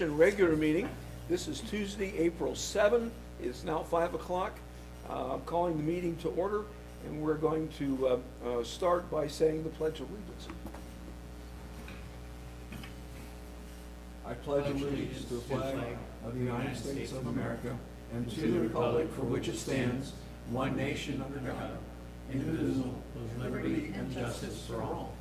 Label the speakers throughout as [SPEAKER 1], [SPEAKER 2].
[SPEAKER 1] Regular meeting. This is Tuesday, April 7. It's now 5 o'clock. I'm calling the meeting to order, and we're going to start by saying the Pledge of Allegiance. I pledge allegiance to the flag of the United States of America and to the republic for which it stands, one nation under God, indivisible, with liberty and justice for all.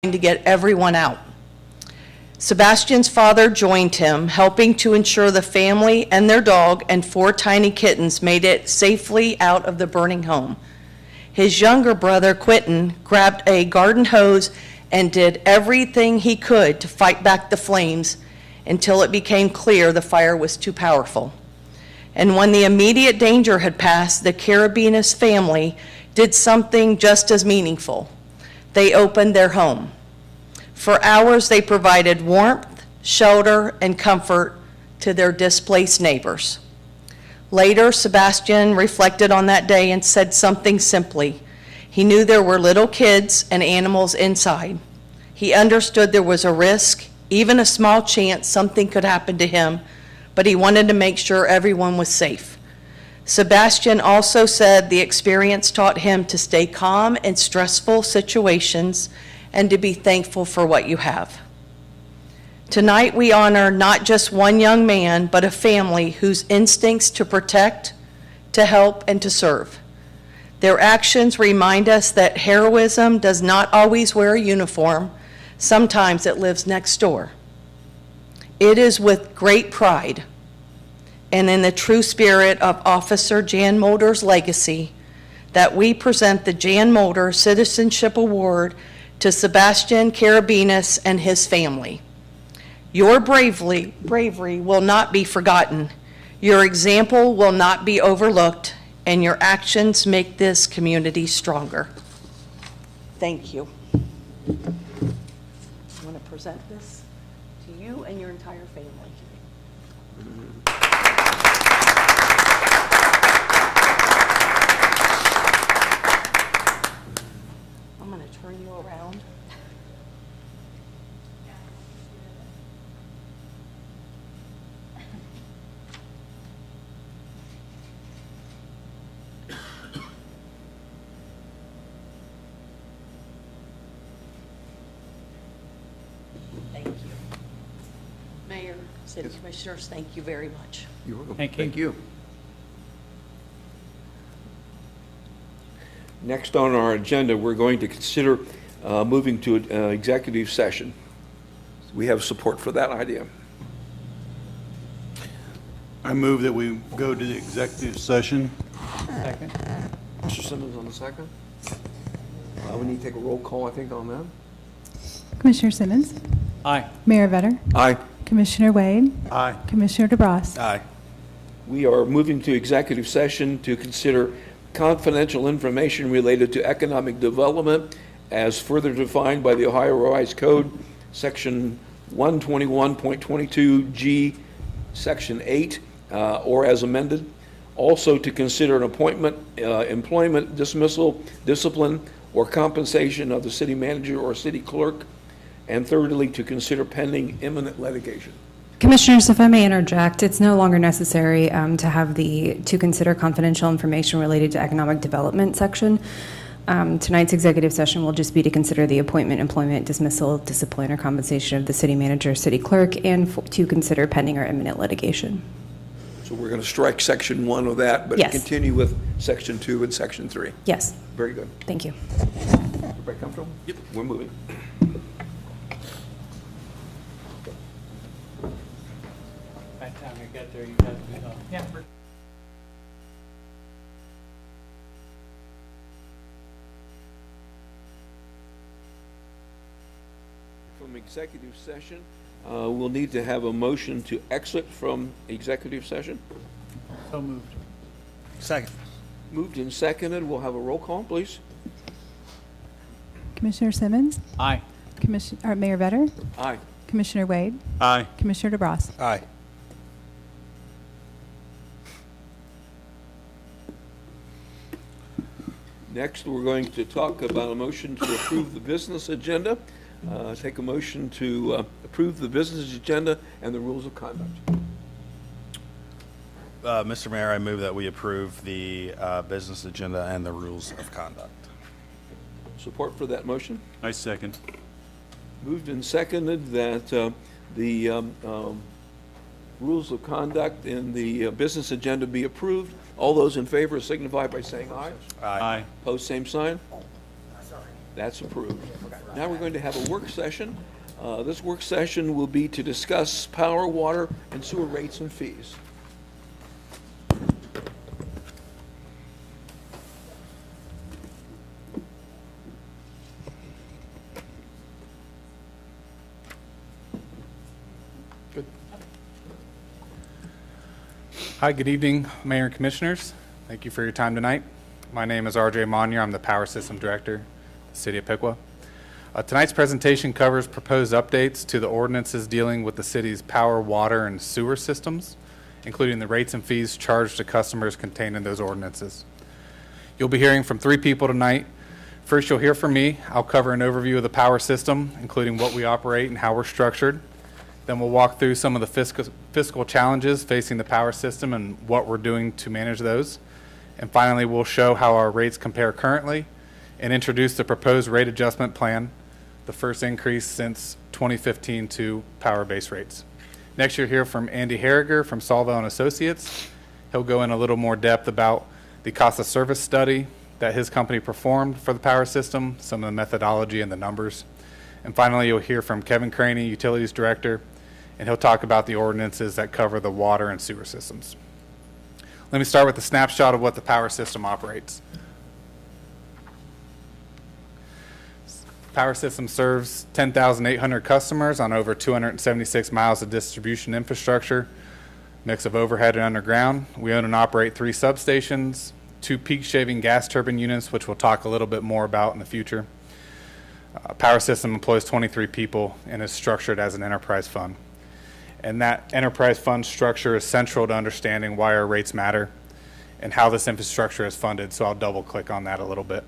[SPEAKER 2] To get everyone out. Sebastian's father joined him, helping to ensure the family and their dog and 4 tiny kittens made it safely out of the burning home. His younger brother, Quentin, grabbed a garden hose and did everything he could to fight back the flames until it became clear the fire was too powerful. And when the immediate danger had passed, the Carabinus family did something just as meaningful. They opened their home. For hours, they provided warmth, shelter, and comfort to their displaced neighbors. Later, Sebastian reflected on that day and said something simply. He knew there were little kids and animals inside. He understood there was a risk, even a small chance something could happen to him, but he wanted to make sure everyone was safe. Sebastian also said the experience taught him to stay calm in stressful situations and to be thankful for what you have. Tonight we honor not just one young man, but a family whose instincts to protect, to help, and to serve. Their actions remind us that heroism does not always wear a uniform. Sometimes it lives next door. It is with great pride and in the true spirit of Officer Jan Mulder's legacy that we present the Jan Mulder Citizenship Award to Sebastian Carabinas and his family. Your bravery will not be forgotten. Your example will not be overlooked, and your actions make this community stronger. Thank you. I want to present this to you and your entire family. I'm going to turn you around. Thank you. Mayor, City Commissioners, thank you very much.
[SPEAKER 1] You're welcome.
[SPEAKER 3] Thank you.
[SPEAKER 1] Thank you. Next on our agenda, we're going to consider moving to an executive session. We have support for that idea.
[SPEAKER 4] I move that we go to the executive session.
[SPEAKER 3] Second.
[SPEAKER 1] Mr. Simmons on the second. We need to take a roll call, I think, on that.
[SPEAKER 5] Commissioner Simmons,
[SPEAKER 3] Aye.
[SPEAKER 5] Mayor Vetter,
[SPEAKER 1] Aye.
[SPEAKER 5] Commissioner Wade,
[SPEAKER 4] Aye.
[SPEAKER 5] Commissioner DeBras.
[SPEAKER 4] Aye.
[SPEAKER 1] We are moving to executive session to consider confidential information related to economic development as further defined by the Ohio Revised Code, Section 121.22G, Section 8, or as amended. Also to consider an appointment, employment, dismissal, discipline, or compensation of the city manager or city clerk. And thirdly, to consider pending imminent litigation.
[SPEAKER 6] Commissioners, if I may interject, it's no longer necessary to consider confidential information related to economic development section. Tonight's executive session will just be to consider the appointment, employment, dismissal, discipline, or compensation of the city manager, city clerk, and to consider pending or imminent litigation.
[SPEAKER 1] So we're going to strike Section 1 of that, but
[SPEAKER 6] Yes.
[SPEAKER 1] continue with Section 2 and Section 3.
[SPEAKER 6] Yes,
[SPEAKER 1] Very good.
[SPEAKER 6] thank you.
[SPEAKER 1] Everybody comfortable? Yep. We're moving.
[SPEAKER 3] By the time you get there, you got to be done. Yeah.
[SPEAKER 1] From executive session, we'll need to have a motion to exit from executive session.
[SPEAKER 3] So moved.
[SPEAKER 4] Second.
[SPEAKER 1] Moved and seconded. We'll have a roll call, please.
[SPEAKER 5] Commissioner Simmons,
[SPEAKER 3] Aye.
[SPEAKER 5] Mayor Vetter,
[SPEAKER 1] Aye.
[SPEAKER 5] Commissioner Wade,
[SPEAKER 4] Aye.
[SPEAKER 5] Commissioner DeBras.
[SPEAKER 4] Aye.
[SPEAKER 1] Next, we're going to talk about a motion to approve the business agenda. Take a motion to approve the business agenda and the rules of conduct.
[SPEAKER 7] Mr. Mayor, I move that we approve the business agenda and the rules of conduct.
[SPEAKER 1] Support for that motion?
[SPEAKER 4] I second.
[SPEAKER 1] Moved and seconded that the rules of conduct in the business agenda be approved. All those in favor signify by saying aye.
[SPEAKER 4] Aye.
[SPEAKER 1] Opposed, same sign. That's approved. Now we're going to have a work session. This work session will be to discuss power, water, and sewer rates and fees. Good.
[SPEAKER 8] Hi, good evening, Mayor and Commissioners. Thank you for your time tonight. My name is RJ Monnier. I'm the Power System Director, the City of Piqua. Tonight's presentation covers proposed updates to the ordinances dealing with the city's power, water, and sewer systems, including the rates and fees charged to customers contained in those ordinances. You'll be hearing from 3 people tonight. First, you'll hear from me. I'll cover an overview of the power system, including what we operate and how we're structured. Then we'll walk through some of the fiscal challenges facing the power system and what we're doing to manage those. And finally, we'll show how our rates compare currently and introduce the proposed rate adjustment plan, the first increase since 2015 to power base rates. Next, you'll hear from Andy Harriger from Sawvel and Associates. He'll go in a little more depth about the cost of service study that his company performed for the power system, some of the methodology and the numbers. And finally, you'll hear from Kevin Craney, Utilities Director, and he'll talk about the ordinances that cover the water and sewer systems. Let me start with a snapshot of what the power system operates. Power system serves 10,800 customers on over 276 miles of distribution infrastructure, mix of overhead and underground. We own and operate 3 substations, 2 peak shaving gas turbine units, which we'll talk a little bit more about in the future. Power system employs 23 people and is structured as an enterprise fund. And that enterprise fund structure is central to understanding why our rates matter and how this infrastructure is funded, so I'll double click on that a little bit.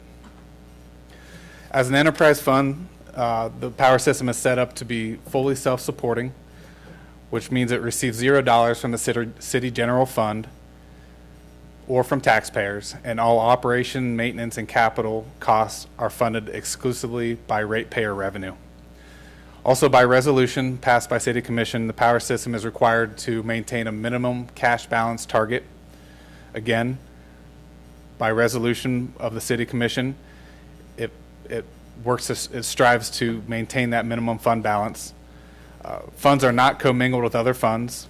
[SPEAKER 8] As an enterprise fund, the power system is set up to be fully self-supporting, which means it receives $0 from the city general fund or from taxpayers, and all operation, maintenance, and capital costs are funded exclusively by ratepayer revenue. Also, by resolution passed by City Commission, the power system is required to maintain a minimum cash balance target. Again, by resolution of the City Commission, it strives to maintain that minimum fund balance. Funds are not commingled with other funds.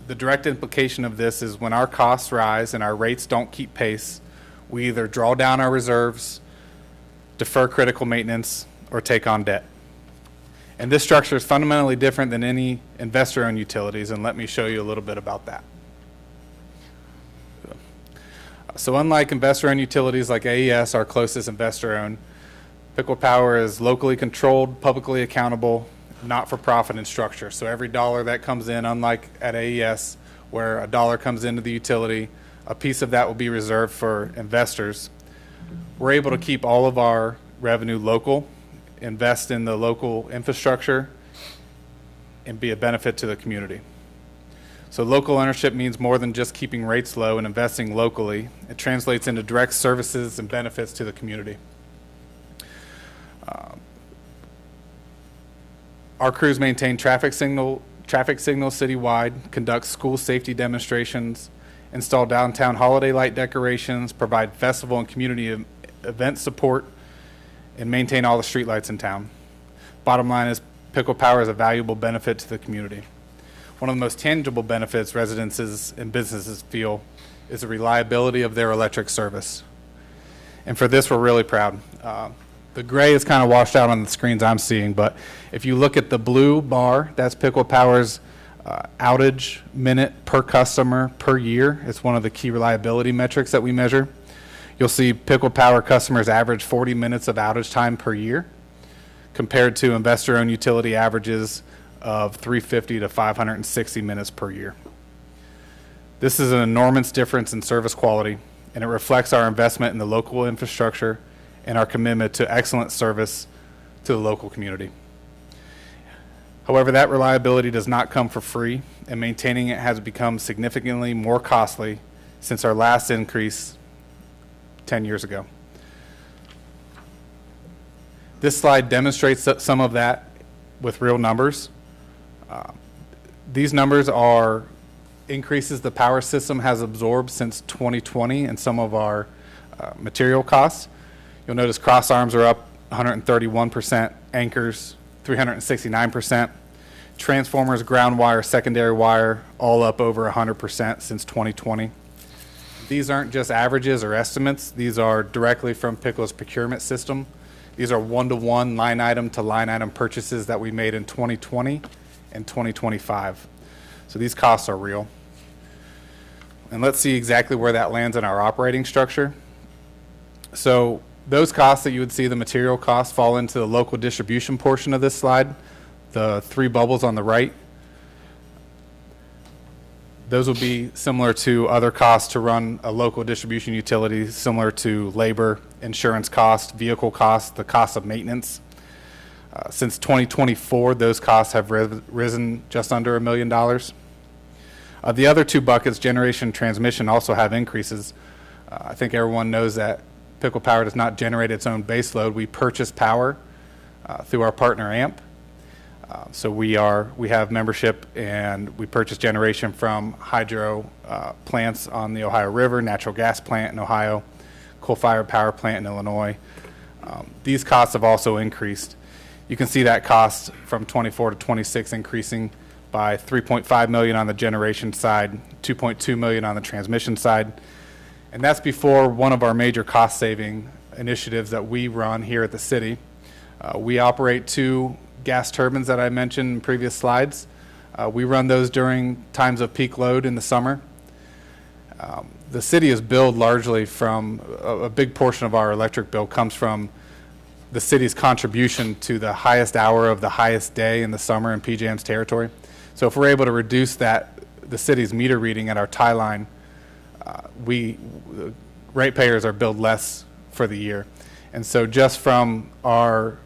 [SPEAKER 8] The direct implication of this is when our costs rise and our rates don't keep pace, we either draw down our reserves, defer critical maintenance, or take on debt. And this structure is fundamentally different than any investor-owned utilities, and let me show you a little bit about that. So unlike investor-owned utilities like AES, our closest investor-owned, Piqua Power is locally controlled, publicly accountable, not-for-profit in structure. So every dollar that comes in, unlike at AES, where a dollar comes into the utility, a piece of that will be reserved for investors. We're able to keep all of our revenue local, invest in the local infrastructure, and be a benefit to the community. So local ownership means more than just keeping rates low and investing locally. It translates into direct services and benefits to the community. Our crews maintain traffic signals citywide, conduct school safety demonstrations, install downtown holiday light decorations, provide festival and community event support, and maintain all the streetlights in town. Bottom line is Piqua Power is a valuable benefit to the community. One of the most tangible benefits residences and businesses feel is the reliability of their electric service. And for this, we're really proud. The gray is kind of washed out on the screens I'm seeing, but if you look at the blue bar, that's Piqua Power's outage minute per customer per year. It's one of the key reliability metrics that we measure. You'll see Piqua Power customers average 40 minutes of outage time per year, compared to investor-owned utility averages of 350 to 560 minutes per year. This is an enormous difference in service quality, and it reflects our investment in the local infrastructure and our commitment to excellent service to the local community. However, that reliability does not come for free, and maintaining it has become significantly more costly since our last increase 10 years ago. This slide demonstrates some of that with real numbers. These numbers are increases the power system has absorbed since 2020 and some of our material costs. You'll notice cross arms are up 131%, anchors 369%, transformers, ground wire, secondary wire, all up over 100% since 2020. These aren't just averages or estimates. These are directly from Piqua's procurement system. These are one-to-one line item to line item purchases that we made in 2020 and 2025. So these costs are real. And let's see exactly where that lands in our operating structure. So those costs that you would see, the material costs, fall into the local distribution portion of this slide, the 3 bubbles on the right. Those will be similar to other costs to run a local distribution utility, similar to labor, insurance costs, vehicle costs, the cost of maintenance. Since 2024, those costs have risen just under $1 million. The other two buckets, generation and transmission, also have increases. I think everyone knows that Piqua Power does not generate its own base load. We purchase power through our partner AMP. So we have membership, and we purchase generation from hydro plants on the Ohio River, natural gas plant in Ohio, coal-fired power plant in Illinois. These costs have also increased. You can see that cost from 24 to 26 increasing by $3.5 million on the generation side, $2.2 million on the transmission side. And that's before one of our major cost-saving initiatives that we run here at the city. We operate 2 gas turbines that I mentioned in previous slides. We run those during times of peak load in the summer. The city is billed largely from, a big portion of our electric bill comes from the city's contribution to the highest hour of the highest day in the summer in PJM's territory. So if we're able to reduce the city's meter reading at our tie line, ratepayers are billed less for the year. And so just from our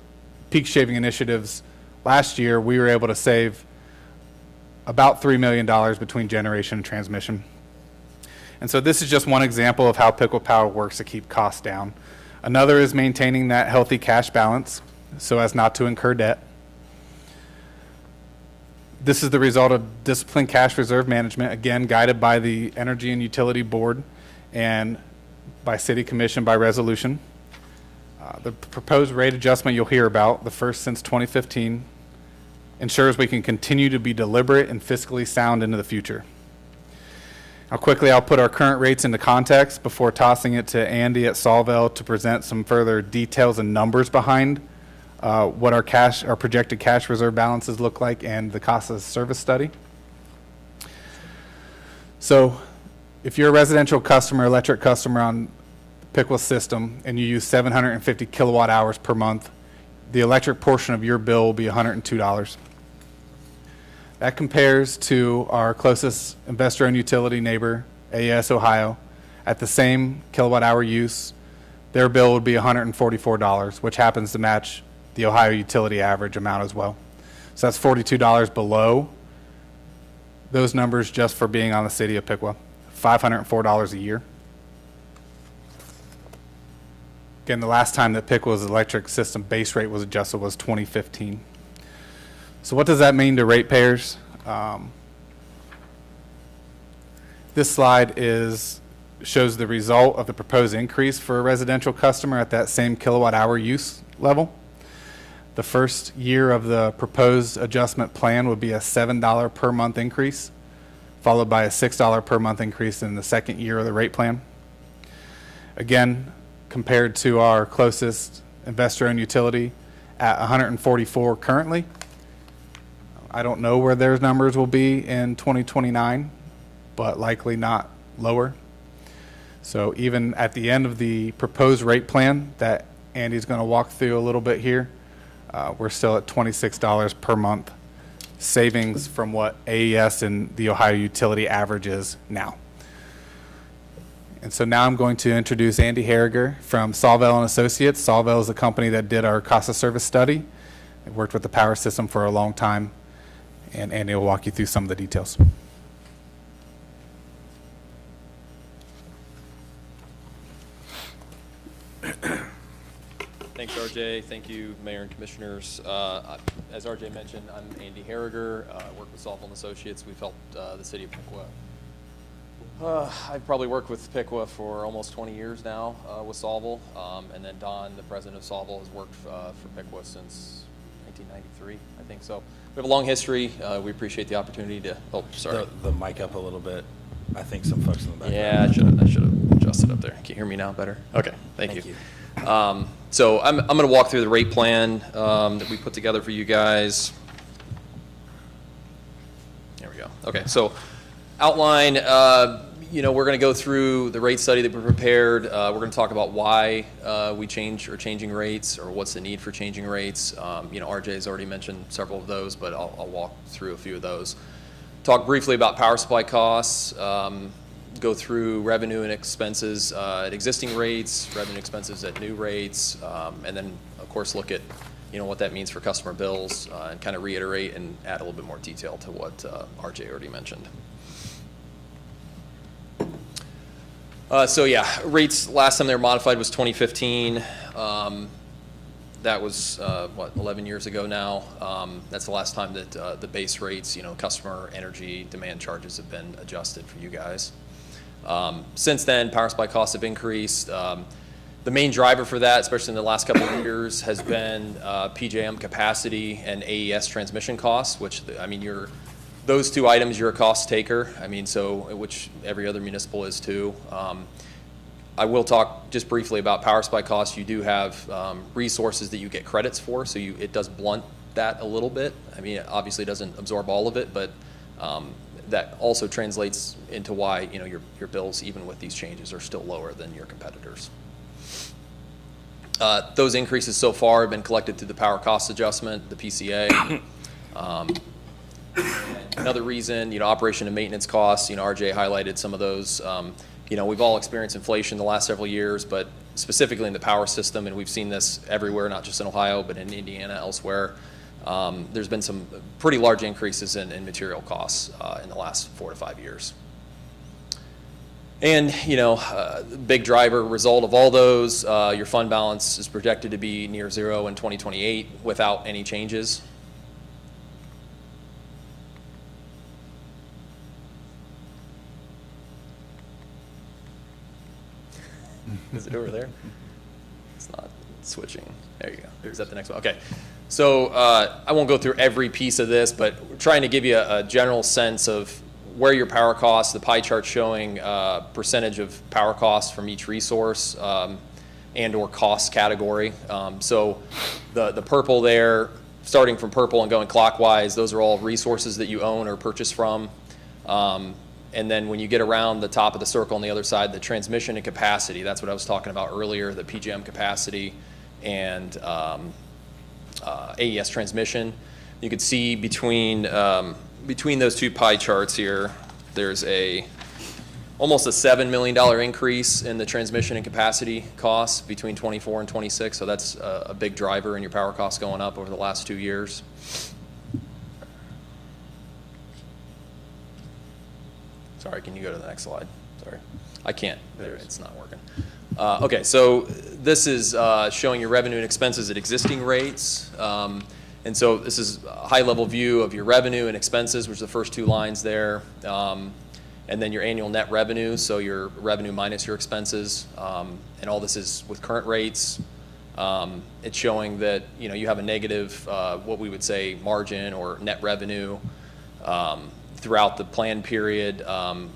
[SPEAKER 8] peak shaving initiatives last year, we were able to save about $3 million between generation and transmission. And so this is just one example of how Piqua Power works to keep costs down. Another is maintaining that healthy cash balance so as not to incur debt. This is the result of disciplined cash reserve management, again, guided by the Energy and Utility Board and by City Commission by resolution. The proposed rate adjustment you'll hear about, the first since 2015, ensures we can continue to be deliberate and fiscally sound into the future. Now quickly, I'll put our current rates into context before tossing it to Andy at Sawvel to present some further details and numbers behind what our projected cash reserve balances look like and the cost of service study. So if you're a residential customer, electric customer on Piqua's system, and you use 750 kilowatt hours per month, the electric portion of your bill will be $102. That compares to our closest investor-owned utility neighbor, AES Ohio. At the same kilowatt hour use, their bill would be $144, which happens to match the Ohio utility average amount as well. So that's $42 below those numbers just for being on the city of Piqua, $504 a year. Again, the last time that Piqua's electric system base rate was adjusted was 2015. So what does that mean to ratepayers? This slide shows the result of the proposed increase for a residential customer at that same kilowatt hour use level. The first year of the proposed adjustment plan would be a $7 per month increase, followed by a $6 per month increase in the second year of the rate plan. Again, compared to our closest investor-owned utility at $144 currently. I don't know where their numbers will be in 2029, but likely not lower. So even at the end of the proposed rate plan that Andy's going to walk through a little bit here, we're still at $26 per month savings from what AES and the Ohio utility average is now. And so now I'm going to introduce Andy Harriger from Sawvel and Associates. Sawvel is the company that did our cost of service study. They worked with the power system for a long time, and Andy will walk you through some of the details.
[SPEAKER 9] Thanks, RJ. Thank you, Mayor and Commissioners. As RJ mentioned, I'm Andy Harriger. I work with Sawvel and Associates. We've helped the city of Piqua. I've probably worked with Piqua for almost 20 years now with Sawvel. And then Don, the president of Sawvel, has worked for Piqua since 1993, I think. So we have a long history. We appreciate the opportunity to, oh, sorry.
[SPEAKER 7] The mic up a little bit. I think some folks in the back.
[SPEAKER 9] Yeah, I should have adjusted up there. Can you hear me now better? Okay, thank you. So I'm going to walk through the rate plan that we put together for you guys. There we go. Okay, so outline, we're going to go through the rate study that we prepared. We're going to talk about why we changing rates, or what's the need for changing rates. RJ's already mentioned several of those, but I'll walk through a few of those. Talk briefly about power supply costs, go through revenue and expenses at existing rates, revenue and expenses at new rates, and then, of course, look at what that means for customer bills, and kind of reiterate and add a little bit more detail to what RJ already mentioned. So yeah, rates, last time they were modified was 2015. That was, 11 years ago now. That's the last time that the base rates, customer energy demand charges have been adjusted for you guys. Since then, power supply costs have increased. The main driver for that, especially in the last couple of years, has been PJM capacity and AES transmission costs, which, those two items, you're a cost taker. Which every other municipal is too. I will talk just briefly about power supply costs. You do have resources that you get credits for, so it does blunt that a little bit. It obviously doesn't absorb all of it, but that also translates into why your bills, even with these changes, are still lower than your competitors. Those increases so far have been collected through the power cost adjustment, the PCA. Another reason, operation and maintenance costs, RJ highlighted some of those. We've all experienced inflation the last several years, but specifically in the power system, and we've seen this everywhere, not just in Ohio, but in Indiana, elsewhere. There's been some pretty large increases in material costs in the last 4 to 5 years. And, big driver result of all those, your fund balance is projected to be near zero in 2028 without any changes. Is it over there? It's not switching. There you go. Is that the next one? Okay. So I won't go through every piece of this, but we're trying to give you a general sense of where your power costs, the pie chart showing percentage of power costs from each resource and or cost category. So the purple there, starting from purple and going clockwise, those are all resources that you own or purchase from. And then when you get around the top of the circle on the other side, the transmission and capacity, that's what I was talking about earlier, the PJM capacity and AES transmission. You can see between those two pie charts here, there's almost a $7 million increase in the transmission and capacity costs between 24 and 26. So that's a big driver in your power costs going up over the last 2 years. Sorry, can you go to the next slide? Sorry, I can't. It's not working. Okay, so this is showing your revenue and expenses at existing rates. And so this is a high-level view of your revenue and expenses, which are the first 2 lines there. And then your annual net revenue, so your revenue minus your expenses. And all this is with current rates. It's showing that you have a negative, what we would say, margin or net revenue throughout the plan period,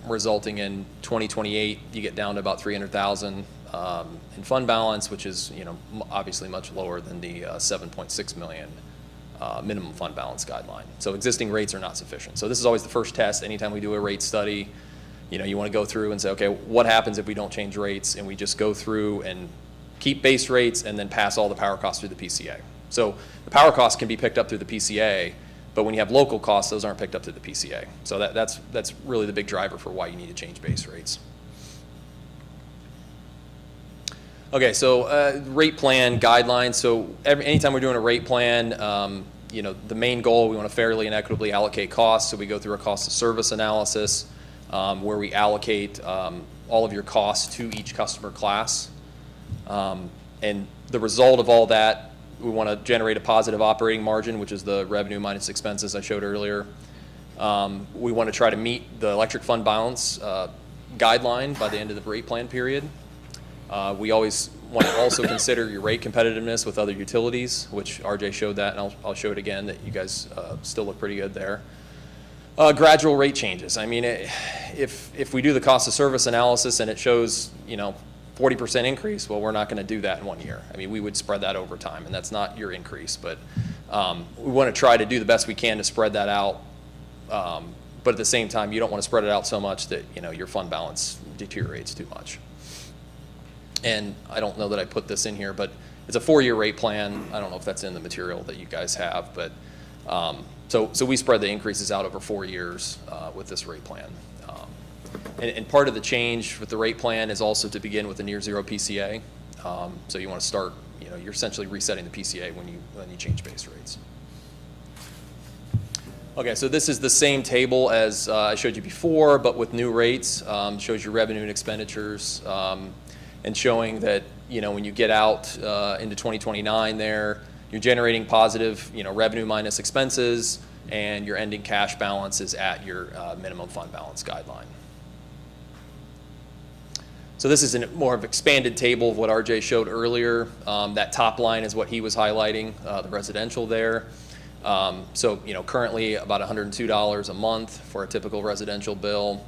[SPEAKER 9] resulting in 2028, you get down to about $300,000 in fund balance, which is obviously much lower than the $7.6 million minimum fund balance guideline. So existing rates are not sufficient. So this is always the first test. Anytime we do a rate study, you want to go through and say, okay, what happens if we don't change rates and we just go through and keep base rates and then pass all the power costs through the PCA. So the power costs can be picked up through the PCA, but when you have local costs, those aren't picked up through the PCA. So that's really the big driver for why you need to change base rates. Okay, so rate plan guidelines. So anytime we're doing a rate plan, the main goal, we want to fairly and equitably allocate costs. So we go through a cost of service analysis where we allocate all of your costs to each customer class. And the result of all that, we want to generate a positive operating margin, which is the revenue minus expenses I showed earlier. We want to try to meet the electric fund balance guideline by the end of the rate plan period. We always want to also consider your rate competitiveness with other utilities, which RJ showed that, and I'll show it again that you guys still look pretty good there. Gradual rate changes. If we do the cost of service analysis and it shows 40% increase, well, we're not going to do that in 1 year. We would spread that over time, and that's not your increase, but we want to try to do the best we can to spread that out. But at the same time, you don't want to spread it out so much that your fund balance deteriorates too much. And I don't know that I put this in here, but it's a 4-year rate plan. I don't know if that's in the material that you guys have, but So we spread the increases out over 4 years with this rate plan. And part of the change with the rate plan is also to begin with a near zero PCA. So you want to start, you're essentially resetting the PCA when you change base rates. Okay, so this is the same table as I showed you before, but with new rates. Shows your revenue and expenditures, and showing that, when you get out into 2029 there, you're generating positive, revenue minus expenses, and your ending cash balance is at your minimum fund balance guideline. So this is a more of expanded table of what RJ showed earlier. That top line is what he was highlighting, the residential there. So, currently about $102 a month for a typical residential bill,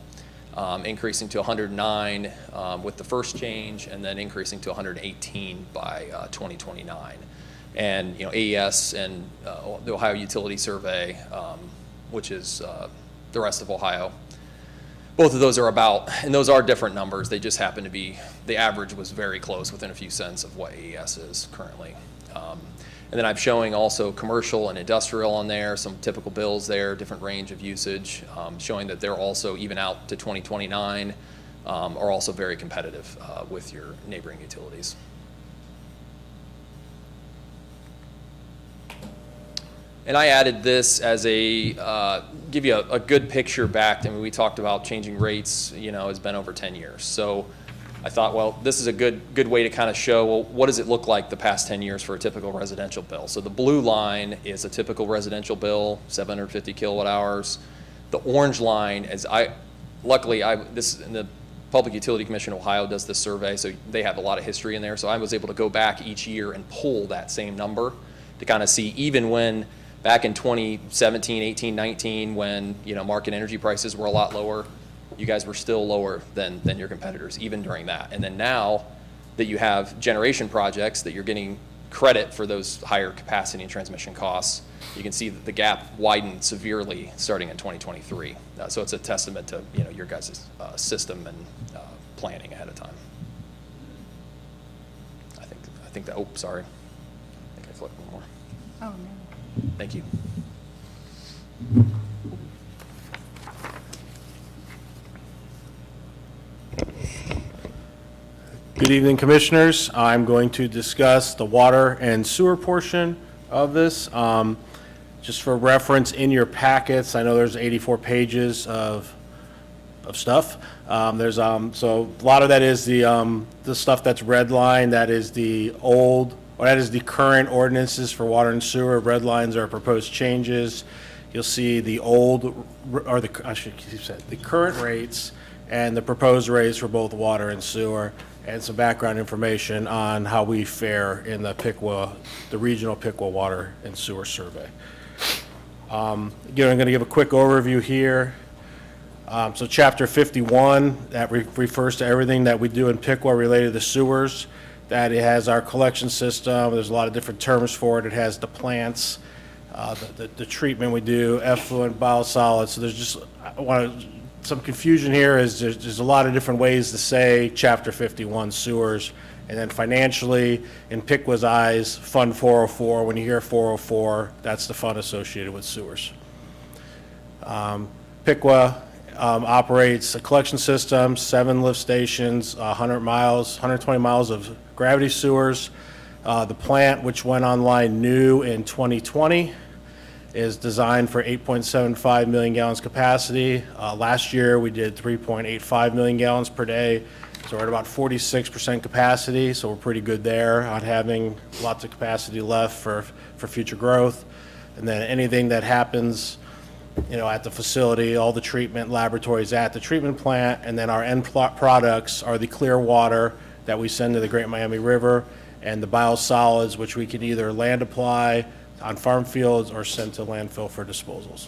[SPEAKER 9] increasing to $109 with the first change, and then increasing to $118 by 2029. And, AES and the Ohio Utility Survey, which is the rest of Ohio, both of those are about, and those are different numbers. They just happen to be, the average was very close, within a few cents of what AES is currently. And then I'm showing also commercial and industrial on there, some typical bills there, different range of usage, showing that they're also, even out to 2029, are also very competitive with your neighboring utilities. And I added this as a, give you a good picture back. I mean, we talked about changing rates, has been over 10 years. So I thought, well, this is a good way to kind of show, well, what does it look like the past 10 years for a typical residential bill? So the blue line is a typical residential bill, 750 kilowatt hours. The orange line is, luckily, the Public Utility Commission of Ohio does this survey, so they have a lot of history in there. So I was able to go back each year and pull that same number to kind of see, even when back in 2017, 18, 19, when market energy prices were a lot lower, you guys were still lower than your competitors, even during that. And then now that you have generation projects that you're getting credit for those higher capacity and transmission costs, you can see that the gap widened severely starting in 2023. So it's a testament to your guys' system and planning ahead of time. I think that. Oh, sorry. I think I flipped one more.
[SPEAKER 5] Oh, no.
[SPEAKER 9] Thank you.
[SPEAKER 4] Good evening, Commissioners. I'm going to discuss the water and sewer portion of this. Just for reference, in your packets, I know there's 84 pages of stuff. There's so a lot of that is the stuff that's redlined. That is the that is the current ordinances for water and sewer. Red lines are proposed changes. You'll see the the current rates and the proposed rates for both water and sewer, and some background information on how we fare in the Piqua, the regional Piqua water and sewer survey. Again, I'm going to give a quick overview here. So Chapter 51, that refers to everything that we do in Piqua related to sewers. That it has our collection system. There's a lot of different terms for it. It has the plants, the treatment we do, effluent, biosolids. So there's just, some confusion here is there's a lot of different ways to say Chapter 51 sewers. And then financially, in Piqua's eyes, Fund 404, when you hear 404, that's the fund associated with sewers. Piqua operates a collection system, 7 lift stations, 120 miles of gravity sewers. The plant, which went online new in 2020, is designed for 8.75 million gallons capacity. Last year, we did 3.85 million gallons per day. So we're at about 46% capacity, so we're pretty good there on having lots of capacity left for future growth. And then anything that happens, at the facility, all the treatment laboratories at the treatment plant, and then our end products are the clear water that we send to the Great Miami River, and the biosolids, which we can either land apply on farm fields or send to landfill for disposals.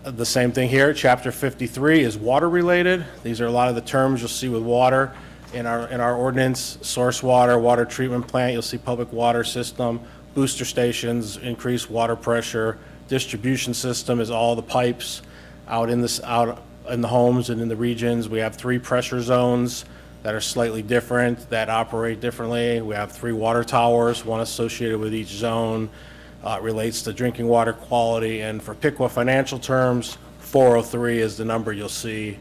[SPEAKER 4] The same thing here. Chapter 53 is water related. These are a lot of the terms you'll see with water in our ordinance: source water, water treatment plant. You'll see public water system, booster stations, increased water pressure. Distribution system is all the pipes out in the homes and in the regions. We have 3 pressure zones. that are slightly different, that operate differently. We have 3 water towers, one associated with each zone. It relates to drinking water quality, and for Piqua financial terms, 403 is the number you'll see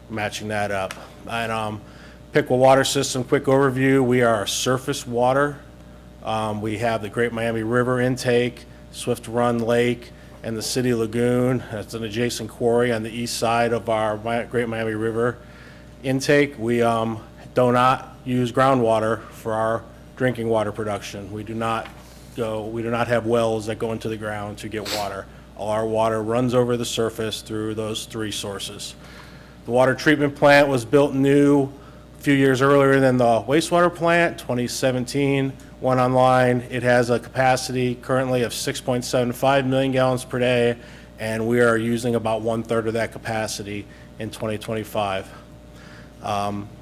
[SPEAKER 4] matching that up. And Piqua water system, quick overview, we are surface water. We have the Great Miami River intake, Swift Run Lake, and the City Lagoon. That's an adjacent quarry on the east side of our Great Miami River intake. We do not use groundwater for our drinking water production. We do not have wells that go into the ground to get water. All our water runs over the surface through those 3 sources. The water treatment plant was built new a few years earlier than the wastewater plant, 2017, went online. It has a capacity currently of 6.75 million gallons per day, and we are using about 1/3 of that capacity in 2025.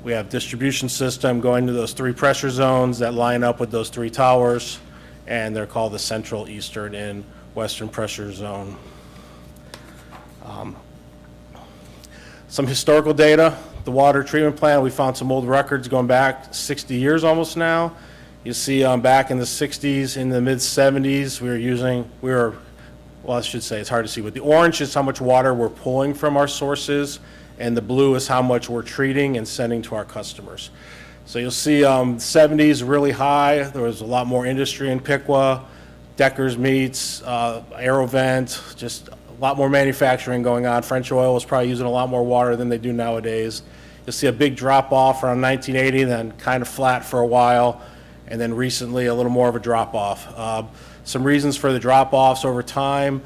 [SPEAKER 4] We have distribution system going to those 3 pressure zones that line up with those 3 towers, and they're called the Central, Eastern, and Western Pressure Zone. Some historical data. The water treatment plant, we found some old records going back 60 years almost now. You see back in the 60s, in the mid-70s, well, I should say, it's hard to see, but the orange is how much water we're pulling from our sources, and the blue is how much we're treating and sending to our customers. So you'll see 70s really high. There was a lot more industry in Piqua, Decker's Meats, Aerovent, just a lot more manufacturing going on. French Oil was probably using a lot more water than they do nowadays. You'll see a big drop off around 1980, then kind of flat for a while, and then recently a little more of a drop off. Some reasons for the drop offs over time: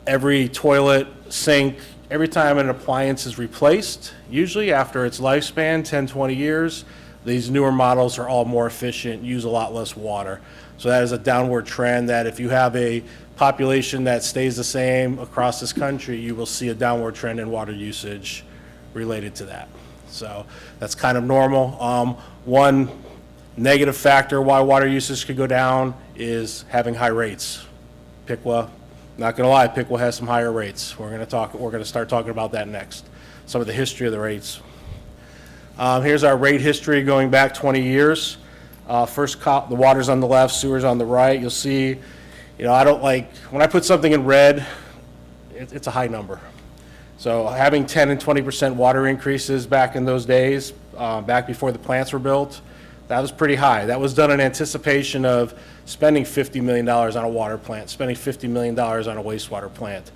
[SPEAKER 4] every toilet, sink, every time an appliance is replaced, usually after its lifespan, 10, 20 years, these newer models are all more efficient, use a lot less water. So that is a downward trend that if you have a population that stays the same across this country, you will see a downward trend in water usage related to that. So that's kind of normal. One negative factor why water usage could go down is having high rates. Piqua, not going to lie, Piqua has some higher rates. We're going to start talking about that next. Some of the history of the rates. Here's our rate history going back 20 years. The water's on the left, sewer's on the right. You'll see, I don't like, when I put something in red, it's a high number. So having 10 and 20% water increases back in those days, back before the plants were built, that was pretty high. That was done in anticipation of spending $50 million on a water plant, spending $50 million on a wastewater plant.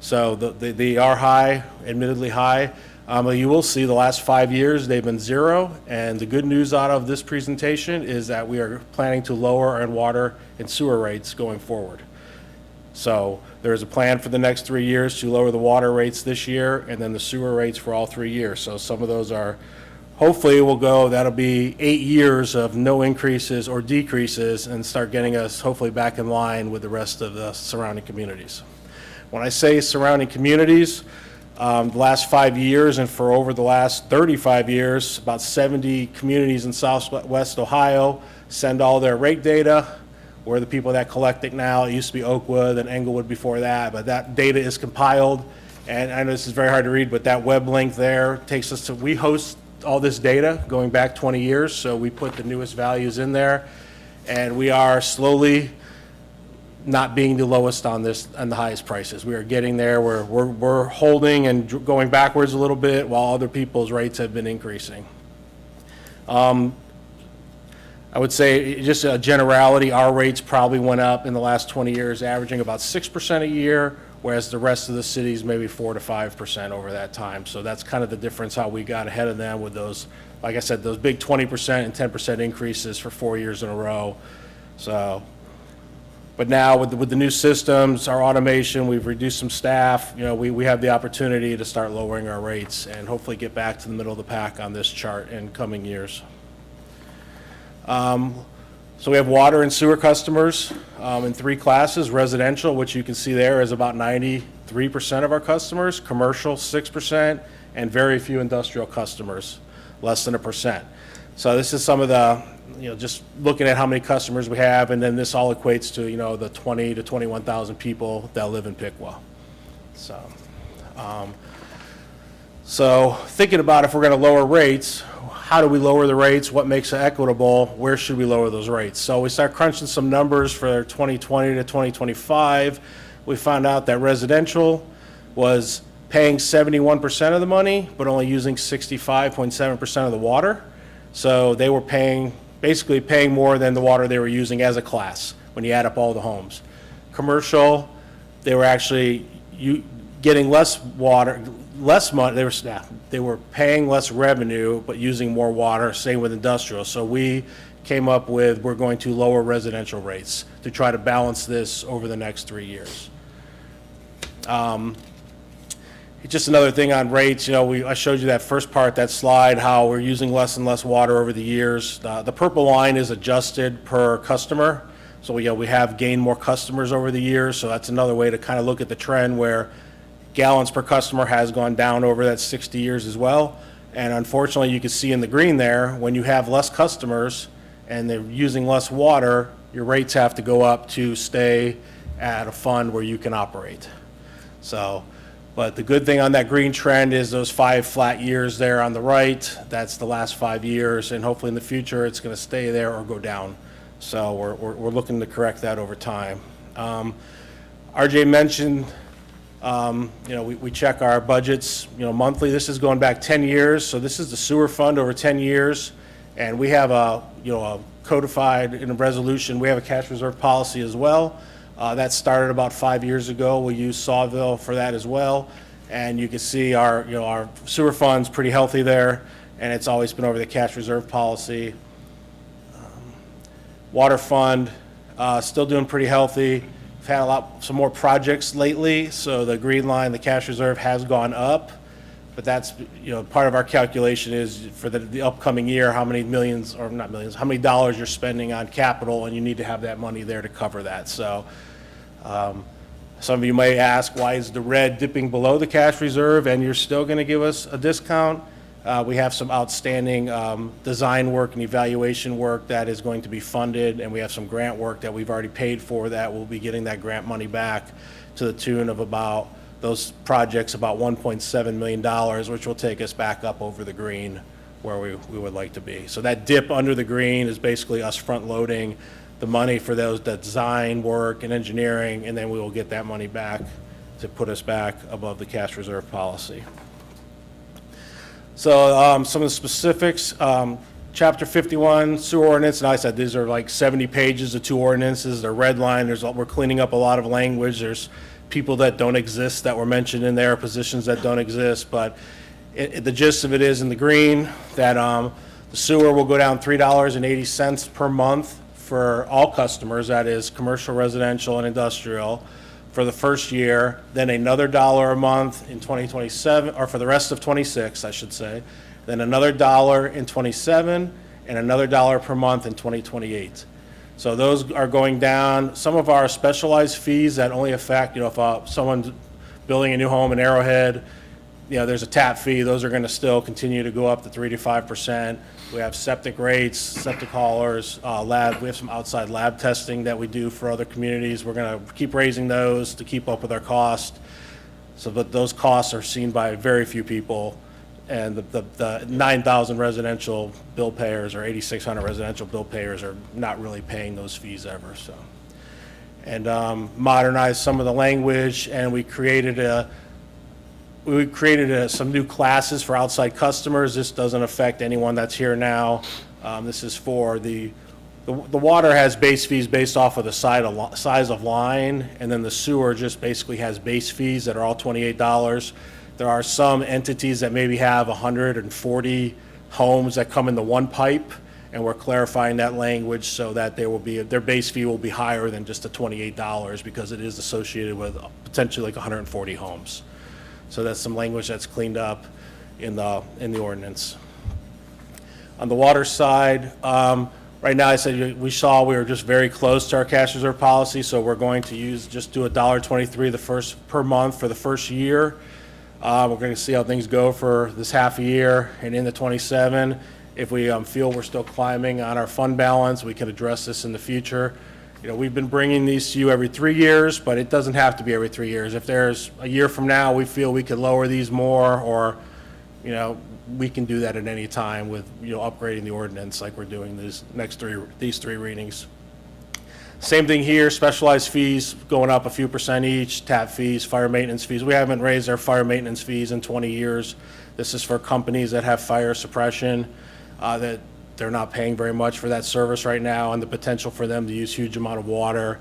[SPEAKER 4] So they are high, admittedly high. You will see the last 5 years they've been 0, and the good news out of this presentation is that we are planning to lower our water and sewer rates going forward. So there is a plan for the next 3 years to lower the water rates this year, and then the sewer rates for all 3 years. So some of those are, hopefully that'll be 8 years of no increases or decreases, and start getting us hopefully back in line with the rest of the surrounding communities. When I say surrounding communities, the last 5 years and for over the last 35 years, about 70 communities in Southwest Ohio send all their rate data. We're the people that collect it now. It used to be Oakwood and Englewood before that, but that data is compiled. And I know this is very hard to read, but that web link there takes us to, we host all this data going back 20 years, so we put the newest values in there. And we are slowly not being the lowest on this and the highest prices. We are getting there. We're holding and going backwards a little bit while other people's rates have been increasing. I would say, just a generality, our rates probably went up in the last 20 years, averaging about 6% a year, whereas the rest of the cities maybe 4 to 5% over that time. So that's kind of the difference, how we got ahead of them with those, like I said, those big 20% and 10% increases for 4 years in a row. So, but now with the new systems, our automation, we've reduced some staff. We have the opportunity to start lowering our rates and hopefully get back to the middle of the pack on this chart in coming years. So we have water and sewer customers in 3 classes. Residential, which you can see there, is about 93% of our customers. Commercial, 6%, and very few industrial customers, less than 1%. So this is some of the, just looking at how many customers we have, and then this all equates to, the 20 to 21,000 people that live in Piqua. So thinking about if we're going to lower rates, how do we lower the rates? What makes it equitable? Where should we lower those rates? So we start crunching some numbers for 2020 to 2025. We found out that residential was paying 71% of the money, but only using 65.7% of the water. So they were basically paying more than the water they were using as a class when you add up all the homes. Commercial, they were actually getting less water, less money. They were paying less revenue, but using more water. Same with industrial. So we came up with, we're going to lower residential rates to try to balance this over the next 3 years. Just another thing on rates, I showed you that first part, that slide, how we're using less and less water over the years. The purple line is adjusted per customer. So we have gained more customers over the years. So that's another way to kind of look at the trend where gallons per customer has gone down over that 60 years as well. And unfortunately, you can see in the green there, when you have less customers and they're using less water, your rates have to go up to stay at a fund where you can operate. So, but the good thing on that green trend is those 5 flat years there on the right. That's the last 5 years, and hopefully in the future it's going to stay there or go down. So we're looking to correct that over time. RJ mentioned, we check our budgets, monthly. This is going back 10 years. So this is the sewer fund over 10 years, and we have a codified in a resolution. We have a cash reserve policy as well. That started about 5 years ago. We use Sawvel for that as well. And you can see our sewer fund's pretty healthy there, and it's always been over the cash reserve policy. Water fund, still doing pretty healthy. We've had some more projects lately, so the green line, the cash reserve has gone up. But that's, part of our calculation is for the upcoming year, how many millions, or not millions, how many dollars you're spending on capital, and you need to have that money there to cover that. So some of you may ask, why is the red dipping below the cash reserve and you're still going to give us a discount? We have some outstanding design work and evaluation work that is going to be funded, and we have some grant work that we've already paid for that. We'll be getting that grant money back to the tune of about, those projects, about $1.7 million, which will take us back up over the green where we would like to be. So that dip under the green is basically us front-loading the money for the design work and engineering, and then we will get that money back to put us back above the cash reserve policy. So some of the specifics, Chapter 51 sewer ordinance, and I said these are like 70 pages of 2 ordinances. They're red line. We're cleaning up a lot of language. There's people that don't exist that were mentioned in there, positions that don't exist, but the gist of it is in the green that the sewer will go down $3.80 per month for all customers, that is commercial, residential, and industrial, for the first year, then another $1 a month in 2027, or for the rest of 26, I should say, then another $1 in 27, and another $1 per month in 2028. So those are going down. Some of our specialized fees that only affect, if someone's building a new home in Arrowhead, there's a tap fee. Those are going to still continue to go up to 3 to 5%. We have septic rates, septic haulers, lab. We have some outside lab testing that we do for other communities. We're going to keep raising those to keep up with our cost. So that those costs are seen by very few people. And the 9,000 residential bill payers or 8,600 residential bill payers are not really paying those fees ever. So, and modernize some of the language, and we created some new classes for outside customers. This doesn't affect anyone that's here now. This is for the water has base fees based off of the size of line, and then the sewer just basically has base fees that are all $28. There are some entities that maybe have 140 homes that come in the one pipe, and we're clarifying that language so that their base fee will be higher than just the $28 because it is associated with potentially like 140 homes. So that's some language that's cleaned up in the ordinance. On the water side, right now I said we were just very close to our cash reserve policy, so we're going to do $1.23 per month for the first year. We're going to see how things go for this half a year and into 27. If we feel we're still climbing on our fund balance, we can address this in the future. We've been bringing these to you every 3 years, but it doesn't have to be every 3 years. If there's a year from now we feel we could lower these more or you know, we can do that at any time with, you know, upgrading the ordinance like we're doing these three readings. Same thing here, specialized fees going up a few percent each, tap fees, fire maintenance fees. We haven't raised our fire maintenance fees in 20 years. This is for companies that have fire suppression, that they're not paying very much for that service right now, and the potential for them to use huge amount of water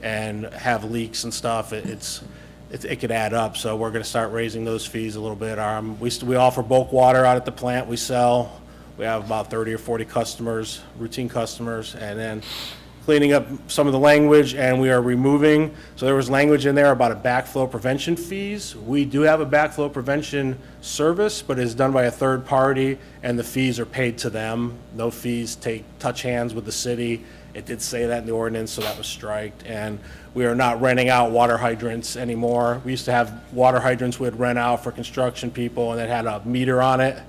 [SPEAKER 4] and have leaks and stuff, it could add up. So we're going to start raising those fees a little bit. We offer bulk water out at the plant we sell. We have about 30 or 40 customers, routine customers, and then cleaning up some of the language, and we are removing, so there was language in there about a backflow prevention fees. We do have a backflow prevention service, but it's done by a third party, and the fees are paid to them. No fees touch hands with the city. It did say that in the ordinance, so that was striked. And we are not renting out water hydrants anymore. We used to have water hydrants we'd rent out for construction people, and it had a meter on it.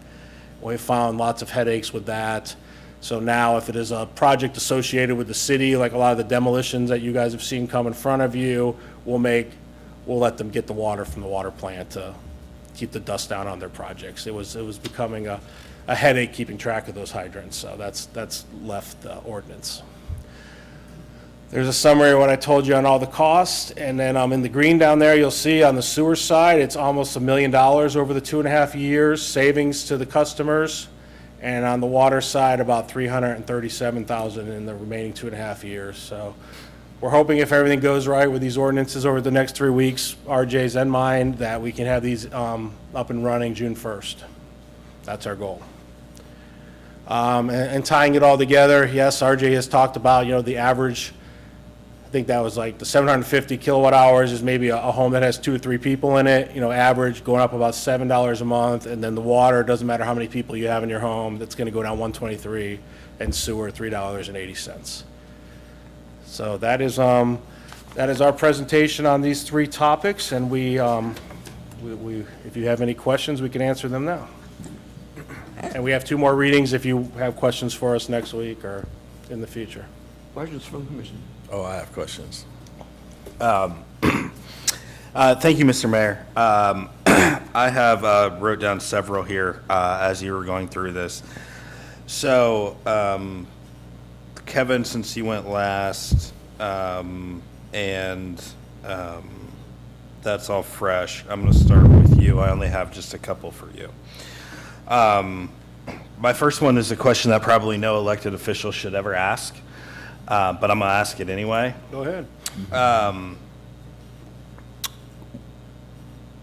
[SPEAKER 4] We found lots of headaches with that. So now if it is a project associated with the city, like a lot of the demolitions that you guys have seen come in front of you, we'll let them get the water from the water plant to keep the dust down on their projects. It was becoming a headache keeping track of those hydrants, so that's left the ordinance. There's a summary of what I told you on all the costs, and then in the green down there, you'll see on the sewer side, it's almost $1 million over the 2.5 years, savings to the customers. And on the water side, about $337,000 in the remaining 2.5 years. So we're hoping if everything goes right with these ordinances over the next 3 weeks, RJ's and mine, that we can have these up and running June 1st. That's our goal. And tying it all together, yes, RJ has talked about, you know, the average, I think that was like the 750 kilowatt hours is maybe a home that has 2 or 3 people in it, you know, average going up about $7 a month. And then the water, doesn't matter how many people you have in your home, that's going to go down $123, and sewer $3.80. So that is our presentation on these 3 topics, and we if you have any questions, we can answer them now. And we have 2 more readings if you have questions for us next week or in the future.
[SPEAKER 1] Questions from the commission?
[SPEAKER 7] Oh, I have questions. Thank you, Mr. Mayor. I have wrote down several here as you were going through this. So, Kevin, since you went last, and that's all fresh, I'm going to start with you. I only have just a couple for you. My first one is a question that probably no elected official should ever ask. But I'm going to ask it anyway.
[SPEAKER 4] Go ahead.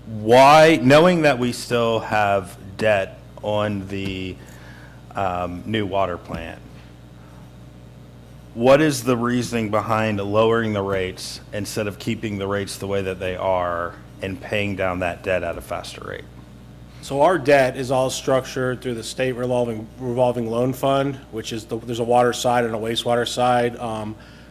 [SPEAKER 7] Why, knowing that we still have debt on the new water plant, what is the reasoning behind lowering the rates instead of keeping the rates the way that they are and paying down that debt at a faster rate?
[SPEAKER 4] So our debt is all structured through the state revolving loan fund, which is there's a water side and a wastewater side.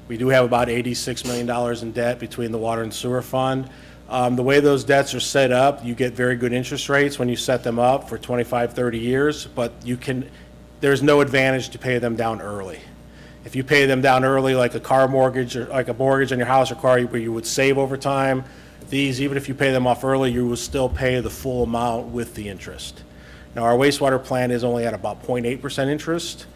[SPEAKER 4] We do have about $86 million in debt between the water and sewer fund. The way those debts are set up, you get very good interest rates when you set them up for 25, 30 years, but there's no advantage to pay them down early. If you pay them down early, like a car mortgage or like a mortgage on your house or car where you would save over time, these, even if you pay them off early, you will still pay the full amount with the interest. Now, our wastewater plant is only at about 0.8% interest,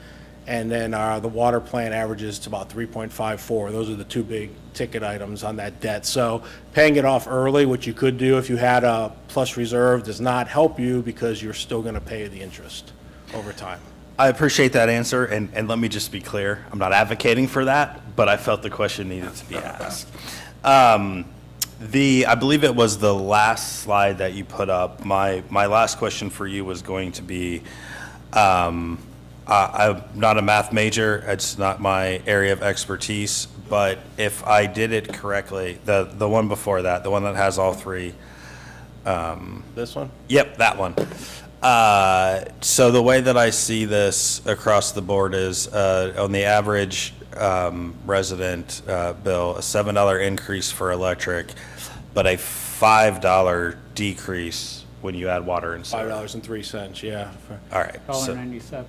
[SPEAKER 4] and then the water plant averages to about 3.54. Those are the 2 big ticket items on that debt. So paying it off early, which you could do if you had a plus reserve, does not help you because you're still going to pay the interest over time.
[SPEAKER 7] I appreciate that answer, and let me just be clear. I'm not advocating for that, but I felt the question needed to be asked. I believe it was the last slide that you put up. My last question for you was going to be, I'm not a math major. It's not my area of expertise. But if I did it correctly, the one before that, the one that has all 3.
[SPEAKER 4] This one?
[SPEAKER 7] Yep, that one. So the way that I see this across the board is on the average resident bill, a $7 increase for electric, but a $5 decrease when you add water and sewer.
[SPEAKER 4] $5.03, yeah.
[SPEAKER 7] All right. So,
[SPEAKER 3] $1.97.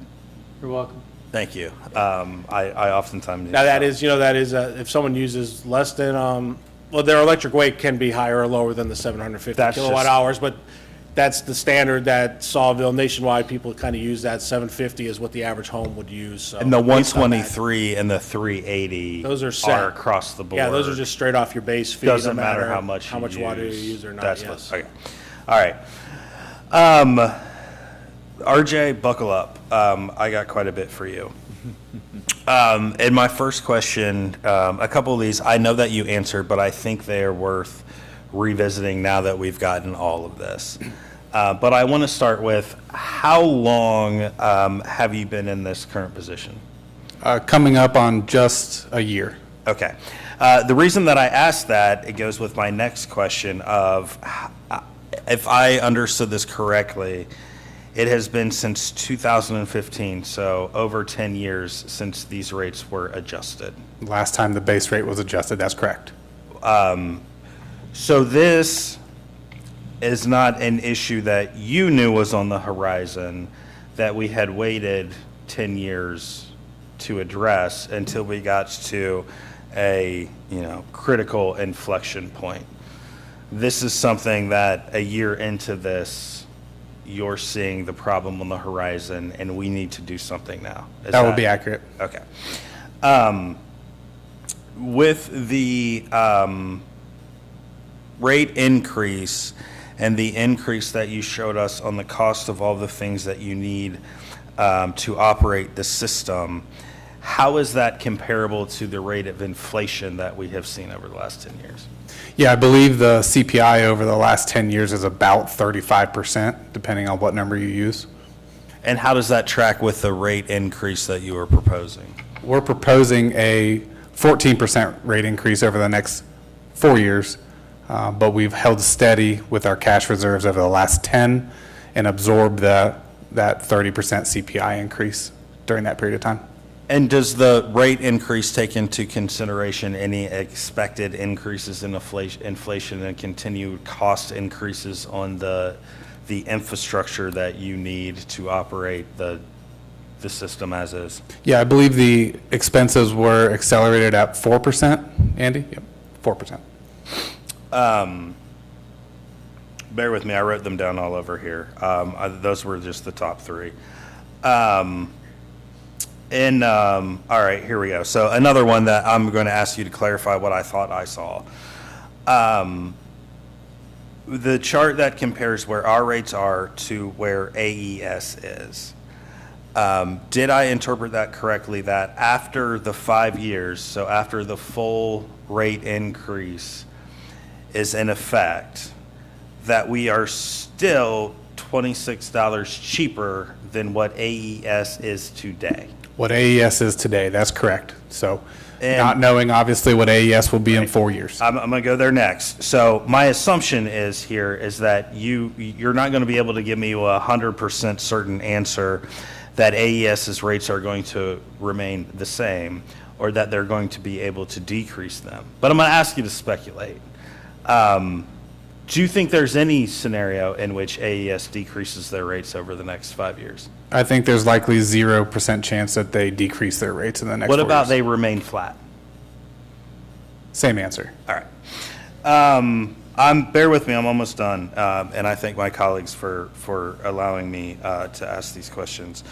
[SPEAKER 3] You're welcome.
[SPEAKER 7] thank you. I oftentimes.
[SPEAKER 4] Now that is, if someone uses less than, well, their electric weight can be higher or lower than the 750
[SPEAKER 7] That's
[SPEAKER 4] kilowatt
[SPEAKER 7] just-
[SPEAKER 4] hours, but that's the standard that Sawville nationwide, people kind of use that. 750 is what the average home would use. So
[SPEAKER 7] And the
[SPEAKER 4] based on that-
[SPEAKER 7] 123 and the 380
[SPEAKER 4] Those are set.
[SPEAKER 7] across the board.
[SPEAKER 4] Yeah, those are just straight off your base fee.
[SPEAKER 7] Doesn't
[SPEAKER 4] no
[SPEAKER 7] matter how much you
[SPEAKER 4] water you
[SPEAKER 7] use.
[SPEAKER 4] use or not,
[SPEAKER 7] That's
[SPEAKER 4] yes.
[SPEAKER 7] what, okay. All right. RJ, buckle up. I got quite a bit for you. And my first question, a couple of these, I know that you answered, but I think they are worth revisiting now that we've gotten all of this. But I want to start with, how long have you been in this current position?
[SPEAKER 8] Coming up on just a year.
[SPEAKER 7] Okay. The reason that I asked that, it goes with my next question of, if I understood this correctly, it has been since 2015, so over 10 years since these rates were adjusted.
[SPEAKER 8] Last time the base rate was adjusted, that's correct.
[SPEAKER 7] So this is not an issue that you knew was on the horizon, that we had waited 10 years to address until we got to a, critical inflection point. This is something that a year into this, you're seeing the problem on the horizon, and we need to do something now.
[SPEAKER 8] That would be accurate.
[SPEAKER 7] Okay. With the rate increase and the increase that you showed us on the cost of all the things that you need to operate the system, how is that comparable to the rate of inflation that we have seen over the last 10 years?
[SPEAKER 8] Yeah, I believe the CPI over the last 10 years is about 35%, depending on what number you use.
[SPEAKER 7] And how does that track with the rate increase that you are proposing?
[SPEAKER 8] We're proposing a 14% rate increase over the next 4 years, but we've held steady with our cash reserves over the last 10 and absorbed that 30% CPI increase during that period of time.
[SPEAKER 7] And does the rate increase take into consideration any expected increases in inflation and continued cost increases on the infrastructure that you need to operate the system as is?
[SPEAKER 8] Yeah, I believe the expenses were accelerated at 4%, Andy? Yep, 4%.
[SPEAKER 7] Bear with me, I wrote them down all over here. Those were just the top three. All right, here we go. So another one that I'm going to ask you to clarify what I thought I saw. The chart that compares where our rates are to where AES is. Did I interpret that correctly, that after the 5 years, so after the full rate increase is in effect, that we are still $26 cheaper than what AES is today?
[SPEAKER 8] What AES is today, that's correct. So
[SPEAKER 7] And-
[SPEAKER 8] not knowing obviously what AES will be in 4 years.
[SPEAKER 7] I'm going to go there next. So my assumption is that you're not going to be able to give me a 100% certain answer that AES's rates are going to remain the same or that they're going to be able to decrease them. But I'm going to ask you to speculate. Do you think there's any scenario in which AES decreases their rates over the next 5 years?
[SPEAKER 8] I think there's likely 0% chance that they decrease their rates in the next 4
[SPEAKER 7] What
[SPEAKER 8] years.
[SPEAKER 7] about they remain flat?
[SPEAKER 8] Same answer.
[SPEAKER 7] All right. Bear with me, I'm almost done. And I thank my colleagues for allowing me to ask these questions.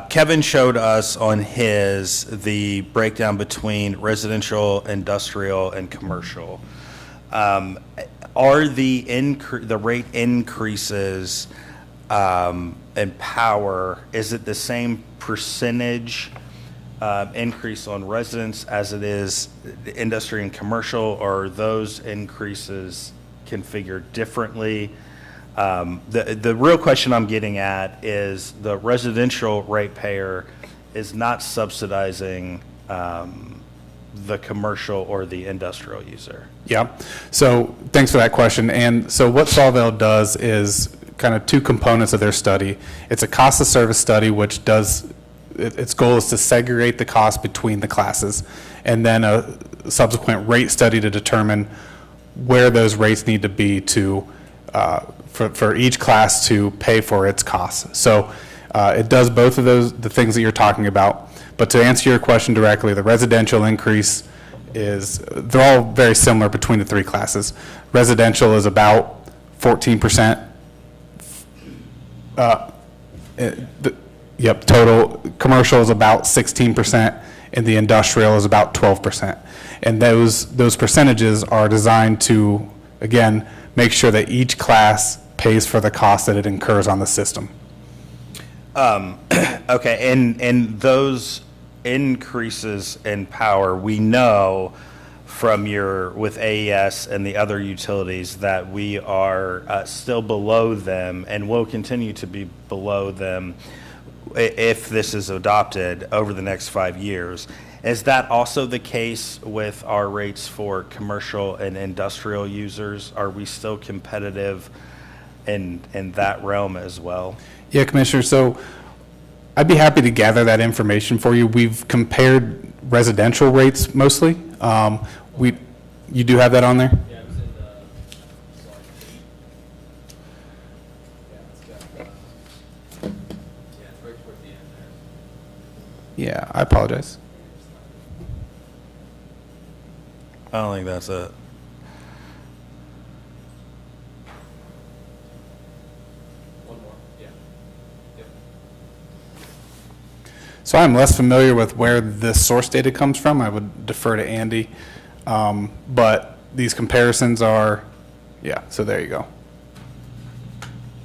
[SPEAKER 7] Kevin showed us on the breakdown between residential, industrial, and commercial. Are the rate increases and power, is it the same percentage increase on residents as it is industry and commercial, or are those increases configured differently? The real question I'm getting at is the residential ratepayer is not subsidizing the commercial or the industrial user.
[SPEAKER 8] Yeah. So thanks for that question. And so what Sawvel does is kind of two components of their study. It's a cost of service study, which its goal is to segregate the cost between the classes, and then a subsequent rate study to determine where those rates need to be for each class to pay for its costs. So it does both of the things that you're talking about. But to answer your question directly, the residential increase they're all very similar between the three classes. Residential is about 14%. Total. Commercial is about 16%, and the industrial is about 12%. And those percentages are designed to, again, make sure that each class pays for the cost that it incurs on the system.
[SPEAKER 7] Okay, and those increases in power, we know from with AES and the other utilities that we are still below them and will continue to be below them if this is adopted over the next 5 years. Is that also the case with our rates for commercial and industrial users? Are we still competitive in that realm as well?
[SPEAKER 8] Yeah, Commissioner, so I'd be happy to gather that information for you. We've compared residential rates mostly. You do have that on there?
[SPEAKER 9] Yeah, it was in the slide 8. Yeah, it's right towards the end there.
[SPEAKER 8] Yeah, I apologize.
[SPEAKER 7] I don't think that's it.
[SPEAKER 9] One more, yeah. Yep.
[SPEAKER 8] So I'm less familiar with where this source data comes from. I would defer to Andy. But these comparisons are, yeah, so there you go.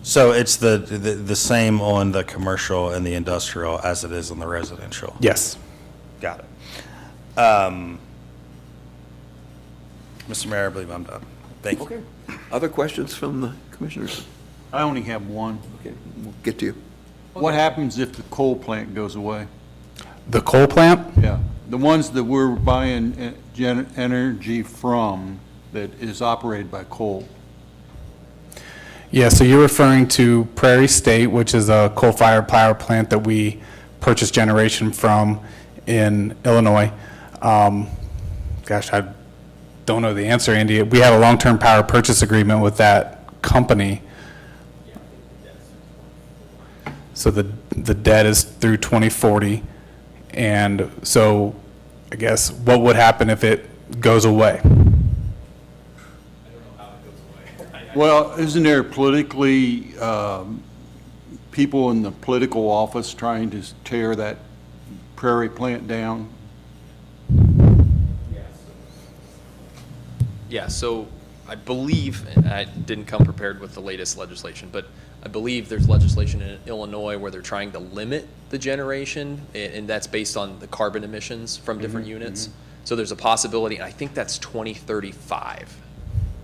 [SPEAKER 7] So it's the same on the commercial and the industrial as it is on the residential?
[SPEAKER 8] Yes.
[SPEAKER 7] Got it. Mr. Mayor, I believe I'm done. Thank you.
[SPEAKER 1] Okay. Other questions from the commissioners?
[SPEAKER 10] I only have one.
[SPEAKER 1] Okay, we'll get to you.
[SPEAKER 10] What happens if the coal plant goes away?
[SPEAKER 8] The coal plant?
[SPEAKER 10] Yeah, the ones that we're buying energy from that is operated by coal.
[SPEAKER 8] Yeah, so you're referring to Prairie State, which is a coal-fired power plant that we purchase generation from in Illinois. Gosh, I don't know the answer, Andy. We had a long-term power purchase agreement with that company. So the debt is through 2040. And so I guess what would happen if it goes away?
[SPEAKER 10] Well, isn't there politically, people in the political office trying to tear that Prairie plant down?
[SPEAKER 9] Yeah, so I believe, and I didn't come prepared with the latest legislation, but I believe there's legislation in Illinois where they're trying to limit the generation, and that's based on the carbon emissions from different units. So there's a possibility, and I think that's 2035.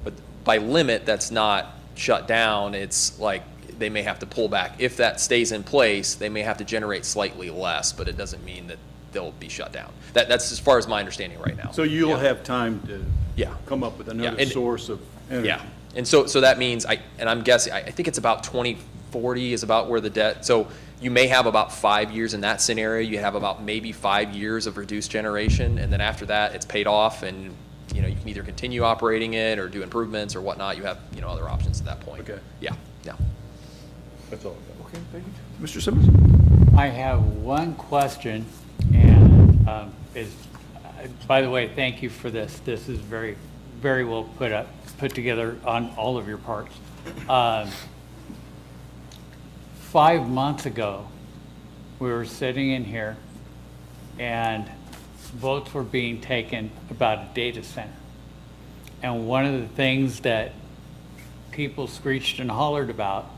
[SPEAKER 9] But by limit, that's not shut down. It's like they may have to pull back. If that stays in place, they may have to generate slightly less, but it doesn't mean that they'll be shut down. That's as far as my understanding right now.
[SPEAKER 10] So you'll
[SPEAKER 9] Yeah.
[SPEAKER 10] have time to
[SPEAKER 9] Yeah.
[SPEAKER 10] come up with another
[SPEAKER 9] and-
[SPEAKER 10] source of energy.
[SPEAKER 9] Yeah, and so that means, I'm guessing, I think it's about 2040 is about where the debt, so you may have about 5 years in that scenario, you have about maybe 5 years of reduced generation, and then after that, it's paid off, and, you know, you can either continue operating it or do improvements or whatnot, you have, you know, other options at that point.
[SPEAKER 10] Okay.
[SPEAKER 9] Yeah, yeah.
[SPEAKER 10] That's all.
[SPEAKER 1] Okay, thank you. Mr. Simmons?
[SPEAKER 3] I have one question, and by the way, thank you for this. This is very, very well put together on all of your parts. 5 months ago, we were sitting in here, and votes were being taken about a data center. And one of the things that people screeched and hollered about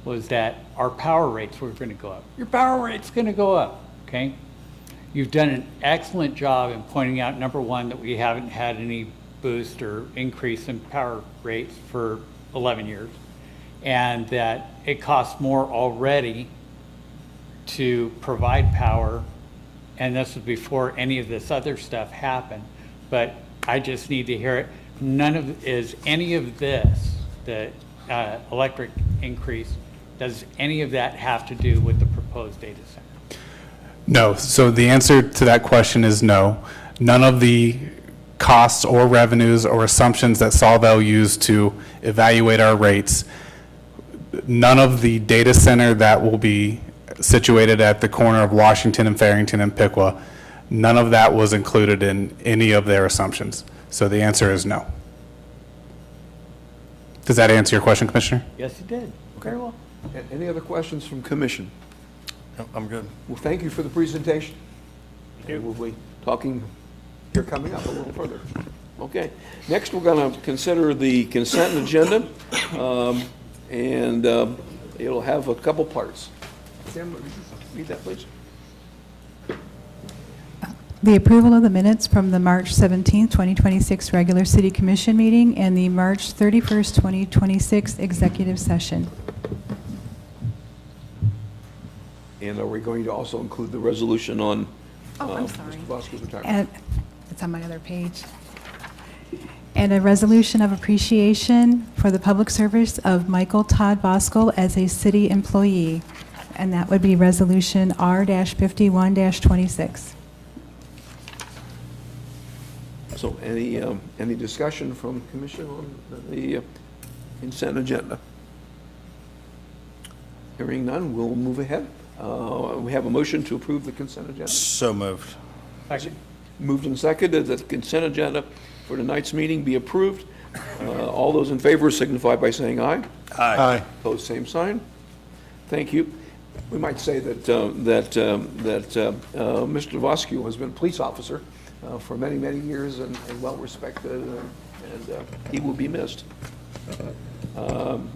[SPEAKER 3] was that our power rates were going to go up. Your power rate's going to go up, okay? You've done an excellent job in pointing out, number one, that we haven't had any boost or increase in power rates for 11 years, and that it costs more already to provide power, and this was before any of this other stuff happened. But I just need to hear it. Is any of this, the electric increase, does any of that have to do with the proposed data center?
[SPEAKER 8] No. So the answer to that question is no. None of the costs or revenues or assumptions that Sawvel used to evaluate our rates, none of the data center that will be situated at the corner of Washington and Farrington and Piqua, None of that was included in any of their assumptions. So the answer is no. Does that answer your question, Commissioner?
[SPEAKER 3] Yes, you did. Very well.
[SPEAKER 1] Any other questions from commission?
[SPEAKER 7] No, I'm good.
[SPEAKER 1] Well, thank you for the presentation. And we'll be talking here coming up a little further. Okay. Next, we're going to consider the consent agenda, and it'll have a couple parts. Sam, would you read that, please?
[SPEAKER 5] The approval of the minutes from the March 17, 2026 regular city commission meeting and the March 31st, 2026 executive session.
[SPEAKER 1] And are we going to also include the resolution on
[SPEAKER 5] I'm sorry.
[SPEAKER 1] Mr. Bosco's retirement?
[SPEAKER 5] And it's on my other page. And a resolution of appreciation for the public service of Michael Todd Voskuhl as a city employee. And that would be resolution R-51-26.
[SPEAKER 1] So any discussion from commission on the consent agenda? Hearing none, we'll move ahead. We have a motion to approve the consent agenda.
[SPEAKER 7] So moved.
[SPEAKER 1] Moved and seconded that the consent agenda for tonight's meeting be approved. All those in favor signify by saying aye.
[SPEAKER 7] Aye.
[SPEAKER 1] Opposed, same sign. Thank you. We might say that Mr. Voskuhl has been a police officer for many, many years and well respected, and he will be missed.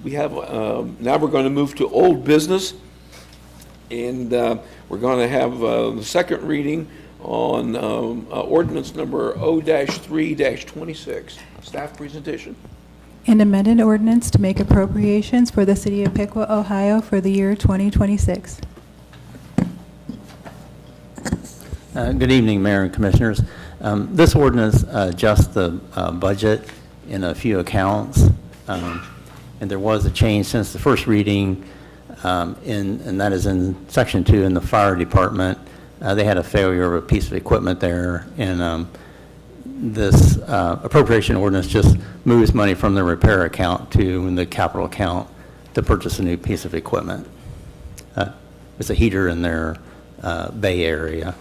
[SPEAKER 1] We have now we're going to move to old business, and we're going to have the second reading on ordinance number O-3-26. Staff presentation.
[SPEAKER 5] An amended ordinance to make appropriations for the city of Piqua, Ohio for the year 2026.
[SPEAKER 11] Good evening, Mayor and Commissioners. This ordinance adjusts the budget in a few accounts, and there was a change since the first reading, and that is in Section 2 in the fire department. They had a failure of a piece of equipment there, and this appropriation ordinance just moves money from the repair account to the capital account to purchase a new piece of equipment. It's a heater in their bay area.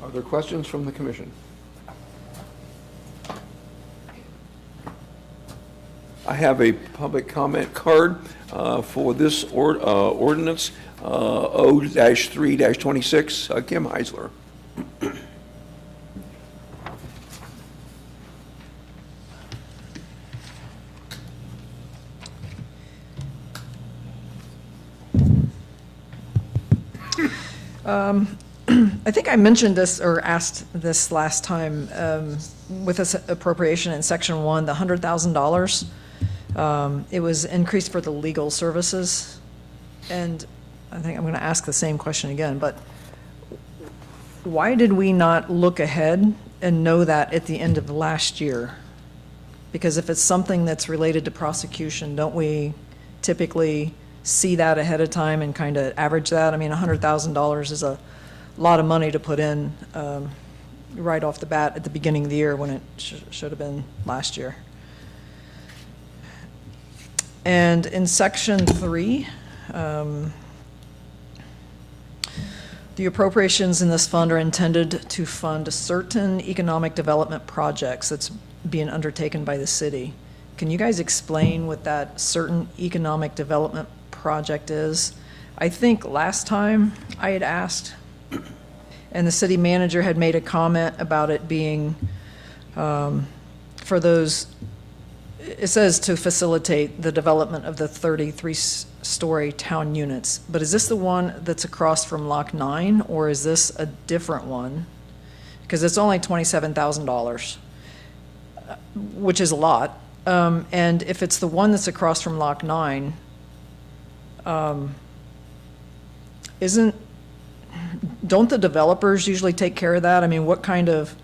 [SPEAKER 1] Are there questions from the commission? I have a public comment card for this ordinance, O-3-26. Kim Heisler.
[SPEAKER 12] I think I mentioned this or asked this last time with this appropriation in Section 1, the $100,000. It was increased for the legal services. And I think I'm going to ask the same question again, but why did we not look ahead and know that at the end of last year? Because if it's something that's related to prosecution, don't we typically see that ahead of time and kind of average that? I mean, $100,000 is a lot of money to put in right off the bat at the beginning of the year when it should have been last year. And in Section 3, the appropriations in this fund are intended to fund certain economic development projects that's being undertaken by the city. Can you guys explain what that certain economic development project is? I think last time I had asked, and the city manager had made a comment about it being for those, it says to facilitate the development of the 33-story town units. But is this the one that's across from Lock 9, or is this a different one? Because it's only $27,000, which is a lot. And if it's the one that's across from Lock 9, don't the developers usually take care of that? I mean, what kind of,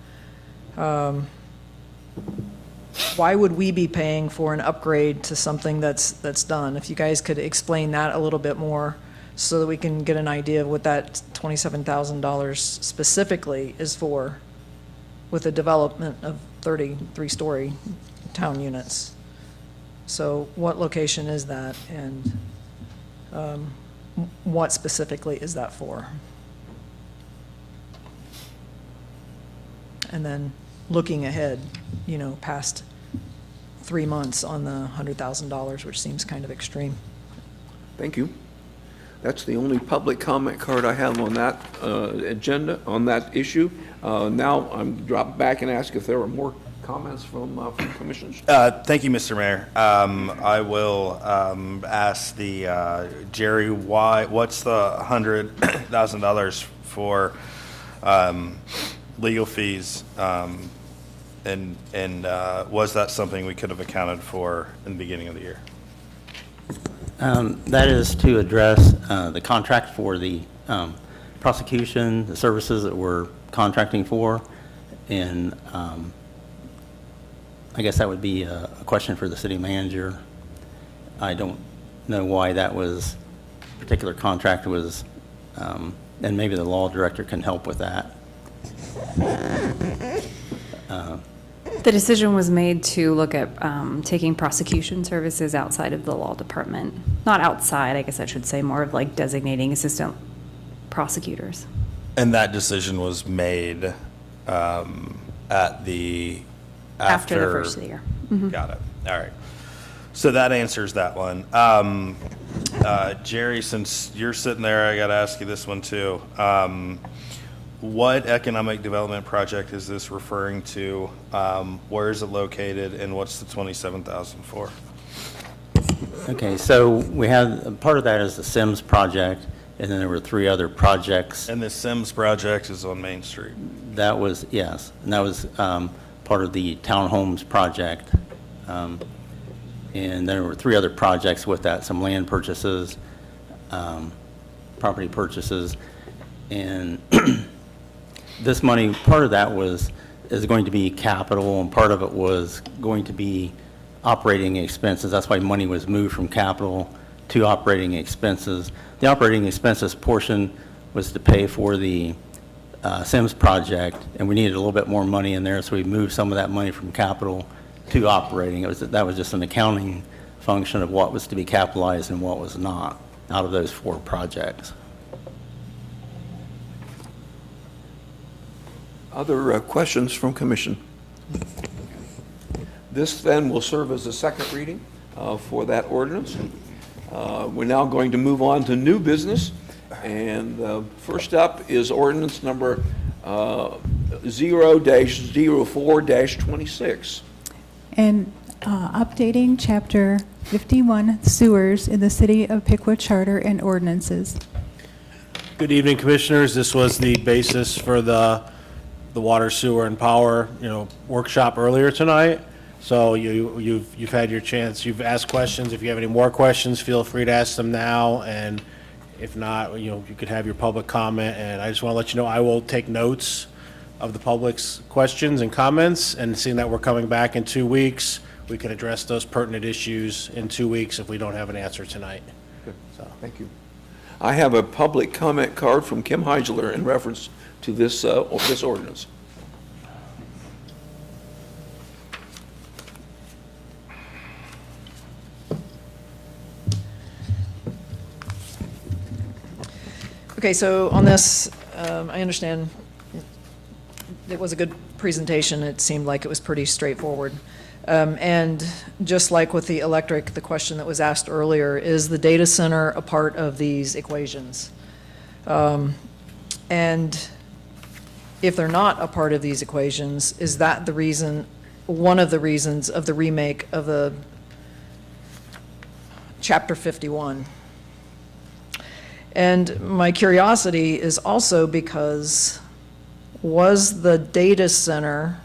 [SPEAKER 12] why would we be paying for an upgrade to something that's done? If you guys could explain that a little bit more so that we can get an idea of what that $27,000 specifically is for with the development of 33-story town units. So what location is that? And what specifically is that for? And then looking ahead, past 3 months on the $100,000, which seems kind of extreme.
[SPEAKER 1] Thank you. That's the only public comment card I have on that agenda, on that issue. Now I'm drop back and ask if there are more comments from commissioners.
[SPEAKER 7] Thank you, Mr. Mayor. I will ask the Jerry, what's the $100,000 for legal fees? And was that something we could have accounted for in the beginning of the year?
[SPEAKER 11] That is to address the contract for the prosecution, the services that we're contracting for, and I guess that would be a question for the city manager. I don't know why that particular contract was, and maybe the law director can help with that.
[SPEAKER 6] The decision was made to look at taking prosecution services outside of the law department. Not outside, I guess I should say, more of like designating assistant prosecutors.
[SPEAKER 7] And that decision was made after
[SPEAKER 6] the first of the year. Mm-hmm.
[SPEAKER 7] Got it. All right. So that answers that one. Jerry, since you're sitting there, I got to ask you this one too. What economic development project is this referring to? Where is it located, and what's the $27,000 for?
[SPEAKER 11] Okay, so we have, part of that is the Sims project, and then there were 3 other projects.
[SPEAKER 7] And the Sims project is on Main Street.
[SPEAKER 11] That was, yes, and that was part of the townhomes project. And there were 3 other projects with that, some land purchases, property purchases, and this money, part of that is going to be capital, and part of it was going to be operating expenses. That's why money was moved from capital to operating expenses. The operating expenses portion was to pay for the Sims project, and we needed a little bit more money in there, so we moved some of that money from capital to operating. That was just an accounting function of what was to be capitalized and what was not out of those 4 projects.
[SPEAKER 1] Other questions from commission? This then will serve as a second reading for that ordinance. We're now going to move on to new business. And first up is ordinance number 0-04-26.
[SPEAKER 5] And updating Chapter 51 sewers in the City of Piqua Charter and Ordinances.
[SPEAKER 4] Good evening, Commissioners. This was the basis for the water, sewer, and power, workshop earlier tonight. So you've had your chance. You've asked questions. If you have any more questions, feel free to ask them now. And if not, you could have your public comment. And I just want to let you know I will take notes of the public's questions and comments. And seeing that we're coming back in 2 weeks, we can address those pertinent issues in 2 weeks if we don't have an answer tonight.
[SPEAKER 1] Good. So, thank you. I have a public comment card from Kim Heisler in reference to this ordinance.
[SPEAKER 12] Okay, so on this, I understand it was a good presentation. It seemed like it was pretty straightforward. And just like with the electric, the question that was asked earlier, is the data center a part of these equations? And if they're not a part of these equations, is that the reason, one of the reasons of the remake of the Chapter 51? And my curiosity is also because is the data center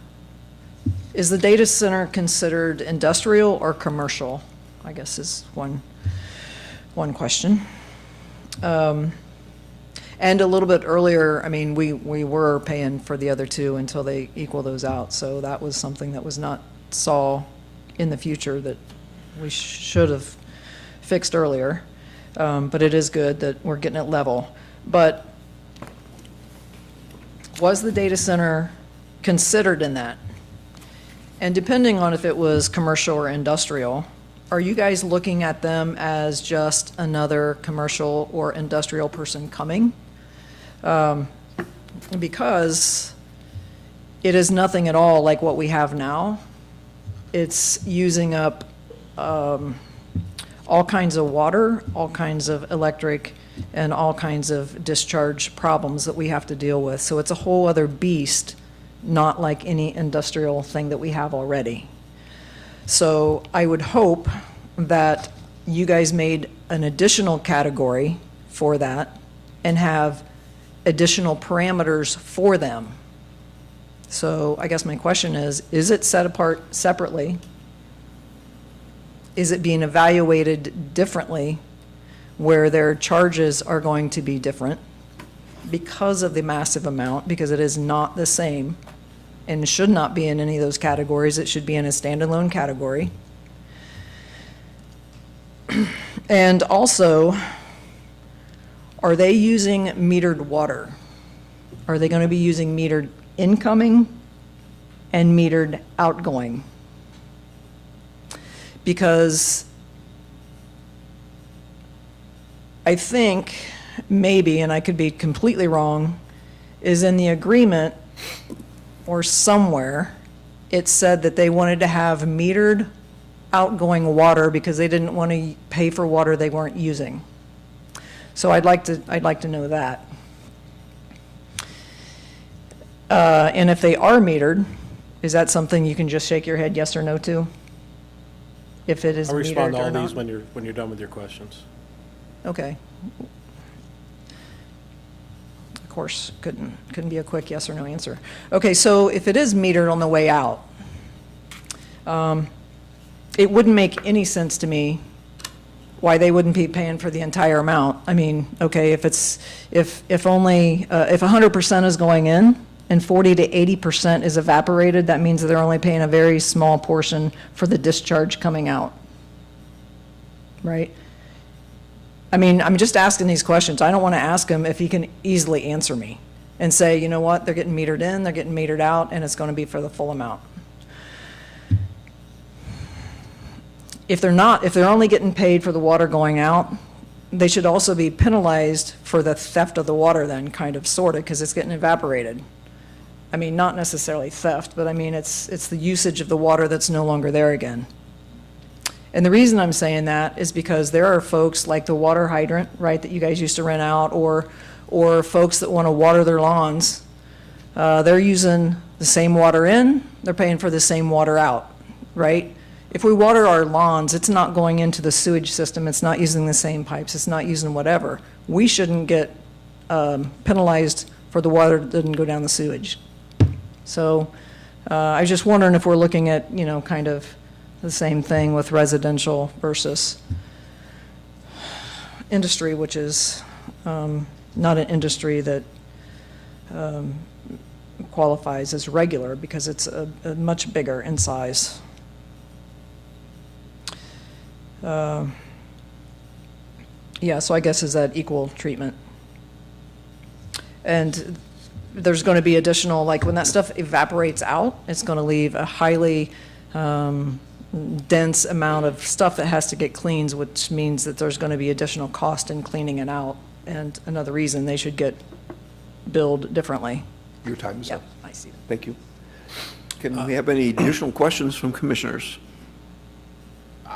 [SPEAKER 12] considered industrial or commercial? I guess is one question. And a little bit earlier, I mean, we were paying for the other 2 until they equal those out. So that was something that was not saw in the future that we should have fixed earlier. But it is good that we're getting it level. But was the data center considered in that? And depending on if it was commercial or industrial, are you guys looking at them as just another commercial or industrial person coming? Because it is nothing at all like what we have now. It's using up all kinds of water, all kinds of electric, and all kinds of discharge problems that we have to deal with. So it's a whole other beast, not like any industrial thing that we have already. So I would hope that you guys made an additional category for that and have additional parameters for them. So I guess my question is it set apart separately? Is it being evaluated differently where their charges are going to be different because of the massive amount, because it is not the same and should not be in any of those categories. It should be in a standalone category. And also, are they using metered water? Are they going to be using metered incoming and metered outgoing? Because I think maybe, and I could be completely wrong, is in the agreement or somewhere, it said that they wanted to have metered outgoing water because they didn't want to pay for water they weren't using. So I'd like to know that. And if they are metered, is that something you can just shake your head yes or no to? If it is
[SPEAKER 4] I'll
[SPEAKER 12] metered
[SPEAKER 4] respond to
[SPEAKER 12] or
[SPEAKER 4] all
[SPEAKER 12] not?
[SPEAKER 4] these when you're done with your questions.
[SPEAKER 12] Okay. Of course, couldn't be a quick yes or no answer. Okay, so if it is metered on the way out, it wouldn't make any sense to me why they wouldn't be paying for the entire amount. I mean, okay, if 100% is going in and 40 to 80% is evaporated, that means that they're only paying a very small portion for the discharge coming out, right? I mean, I'm just asking these questions. I don't want to ask him if he can easily answer me and say, you know what, they're getting metered in, they're getting metered out, and it's going to be for the full amount. If they're not, if they're only getting paid for the water going out, they should also be penalized for the theft of the water then, kind of, sort of, because it's getting evaporated. I mean, not necessarily theft, but I mean, it's the usage of the water that's no longer there again. And the reason I'm saying that is because there are folks like the water hydrant, right, that you guys used to rent out, or folks that want to water their lawns. They're using the same water in, they're paying for the same water out, right? If we water our lawns, it's not going into the sewage system, it's not using the same pipes, it's not using whatever. We shouldn't get penalized for the water that didn't go down the sewage. So I was just wondering if we're looking at, you know, kind of the same thing with residential versus industry, which is not an industry that qualifies as regular because it's a much bigger in size. Yeah, so I guess is that equal treatment? And there's going to be additional, like when that stuff evaporates out, it's going to leave a highly dense amount of stuff that has to get cleaned, which means that there's going to be additional cost in cleaning it out. And another reason they should get billed differently.
[SPEAKER 1] Your time is up.
[SPEAKER 12] Yep, I see.
[SPEAKER 1] Thank you. Can we have any additional questions from commissioners?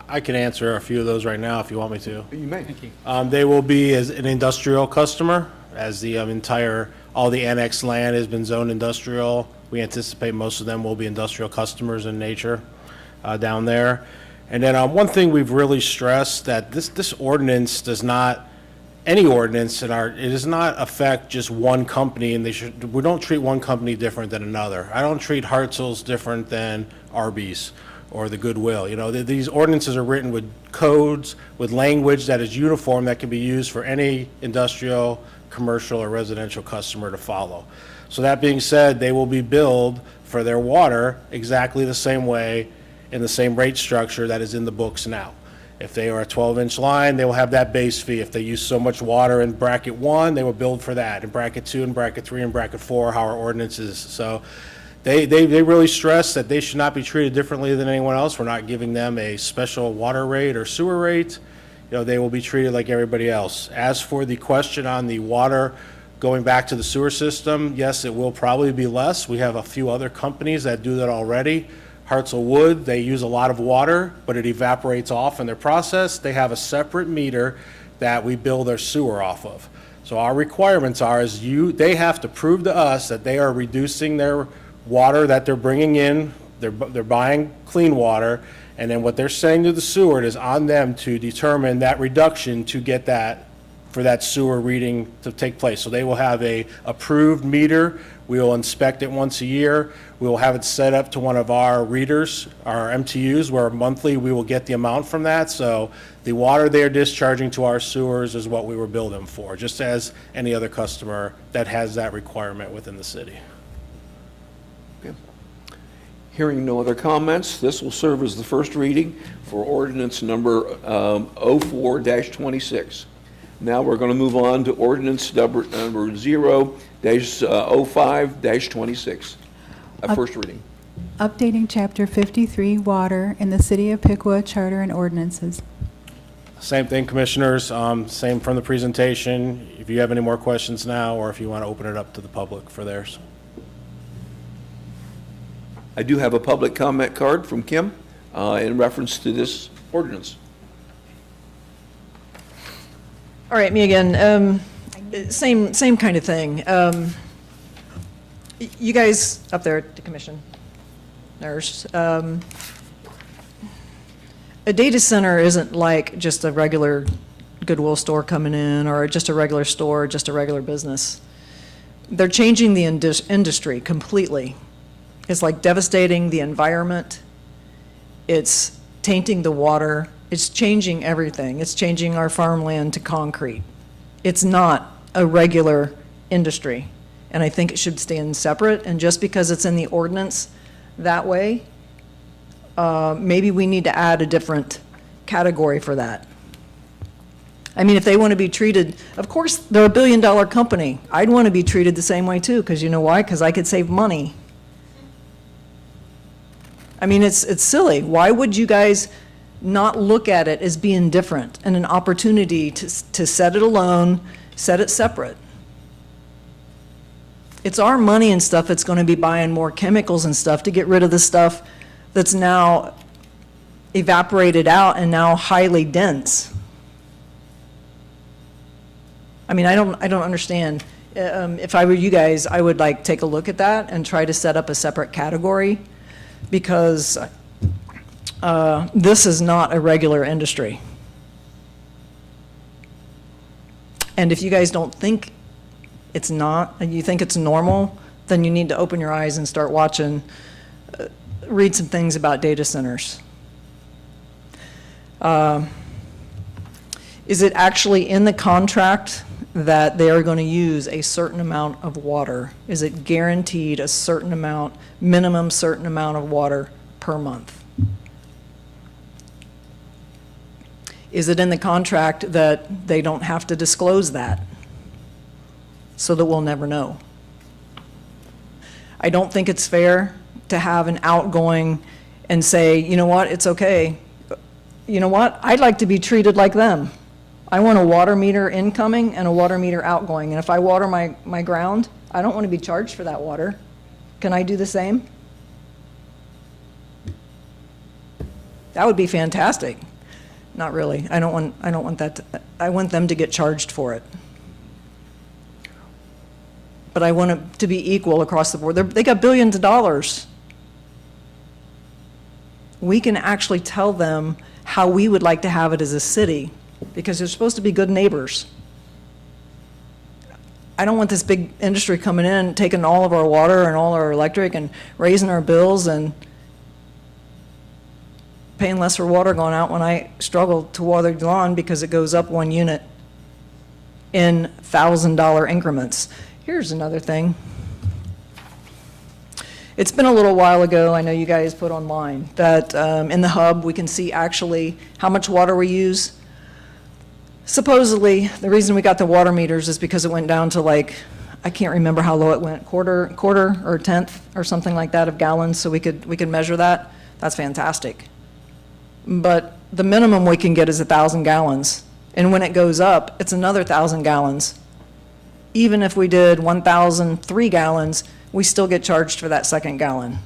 [SPEAKER 4] I can answer a few of those right now if you want me to.
[SPEAKER 1] You may.
[SPEAKER 3] Thank you.
[SPEAKER 4] They will be as an industrial customer, as the all the annexed land has been zoned industrial. We anticipate most of them will be industrial customers in nature down there. And then one thing we've really stressed that this ordinance does not, any ordinance it does not affect just one company, and we don't treat one company different than another. I don't treat Hartzell's different than Arby's or the Goodwill. You know, these ordinances are written with codes, with language that is uniform that can be used for any industrial, commercial, or residential customer to follow. So that being said, they will be billed for their water exactly the same way in the same rate structure that is in the books now. If they are a 12-inch line, they will have that base fee. If they use so much water in bracket 1, they will bill for that. In bracket 2 and bracket 3 and bracket 4, how our ordinance is. So They really stress that they should not be treated differently than anyone else. We're not giving them a special water rate or sewer rate. They will be treated like everybody else. As for the question on the water going back to the sewer system, yes, it will probably be less. We have a few other companies that do that already. Hartzell Wood, they use a lot of water, but it evaporates off in their process. They have a separate meter that we bill their sewer off of. So our requirements are they have to prove to us that they are reducing their water that they're bringing in, they're buying clean water, and then what they're saying to the sewer, it is on them to determine that reduction to get that, for that sewer reading to take place. So they will have a approved meter. We will inspect it once a year. We will have it set up to one of our readers, our MTUs, where monthly we will get the amount from that. So the water they are discharging to our sewers is what we were billed them for, just as any other customer that has that requirement within the city.
[SPEAKER 1] Hearing no other comments, this will serve as the first reading for ordinance number 04-26. Now we're going to move on to ordinance number 0-05-26. First reading.
[SPEAKER 5] Updating Chapter 53, Water, in the City of Piqua Charter and Ordinances.
[SPEAKER 4] Same thing, Commissioners, same from the presentation. If you have any more questions now, or if you want to open it up to the public for theirs.
[SPEAKER 1] I do have a public comment card from Kim in reference to this ordinance.
[SPEAKER 12] All right, me again. Same kind of thing. You guys up there at the commission, nurse. A data center isn't like just a regular Goodwill store coming in, or just a regular store, just a regular business. They're changing the industry completely. It's like devastating the environment. It's tainting the water. It's changing everything. It's changing our farmland to concrete. It's not a regular industry, and I think it should stand separate. And just because it's in the ordinance that way, maybe we need to add a different category for that. I mean, if they want to be treated, of course, they're a billion-dollar company. I'd want to be treated the same way too, because you know why? Because I could save money. I mean, it's silly. Why would you guys not look at it as being different and an opportunity to set it alone, set it separate? It's our money and stuff that's going to be buying more chemicals and stuff to get rid of the stuff that's now evaporated out and now highly dense. I mean, I don't understand. If I were you guys, I would like take a look at that and try to set up a separate category, because this is not a regular industry. And if you guys don't think it's not, and you think it's normal, then you need to open your eyes and start watching, read some things about data centers. Is it actually in the contract that they are going to use a certain amount of water? Is it guaranteed a certain amount, minimum certain amount of water per month? Is it in the contract that they don't have to disclose that, so that we'll never know? I don't think it's fair to have an outgoing and say, you know what, it's okay. You know what, I'd like to be treated like them. I want a water meter incoming and a water meter outgoing. And if I water my ground, I don't want to be charged for that water. Can I do the same? That would be fantastic. Not really. I don't want that I want them to get charged for it. But I want it to be equal across the board. They got billions of dollars. We can actually tell them how we would like to have it as a city, because they're supposed to be good neighbors. I don't want this big industry coming in, taking all of our water and all our electric and raising our bills and paying less for water going out when I struggle to water the lawn because it goes up 1 unit in $1,000 increments. Here's another thing. It's been a little while ago, I know you guys put online, that in the hub we can see actually how much water we use. Supposedly, the reason we got the water meters is because it went down to like I can't remember how low it went, quarter or a tenth or something like that of gallons, so we could measure that. That's fantastic. But the minimum we can get is 1,000 gallons. And when it goes up, it's another 1,000 gallons. Even if we did 1,003 gallons, we still get charged for that second gallon.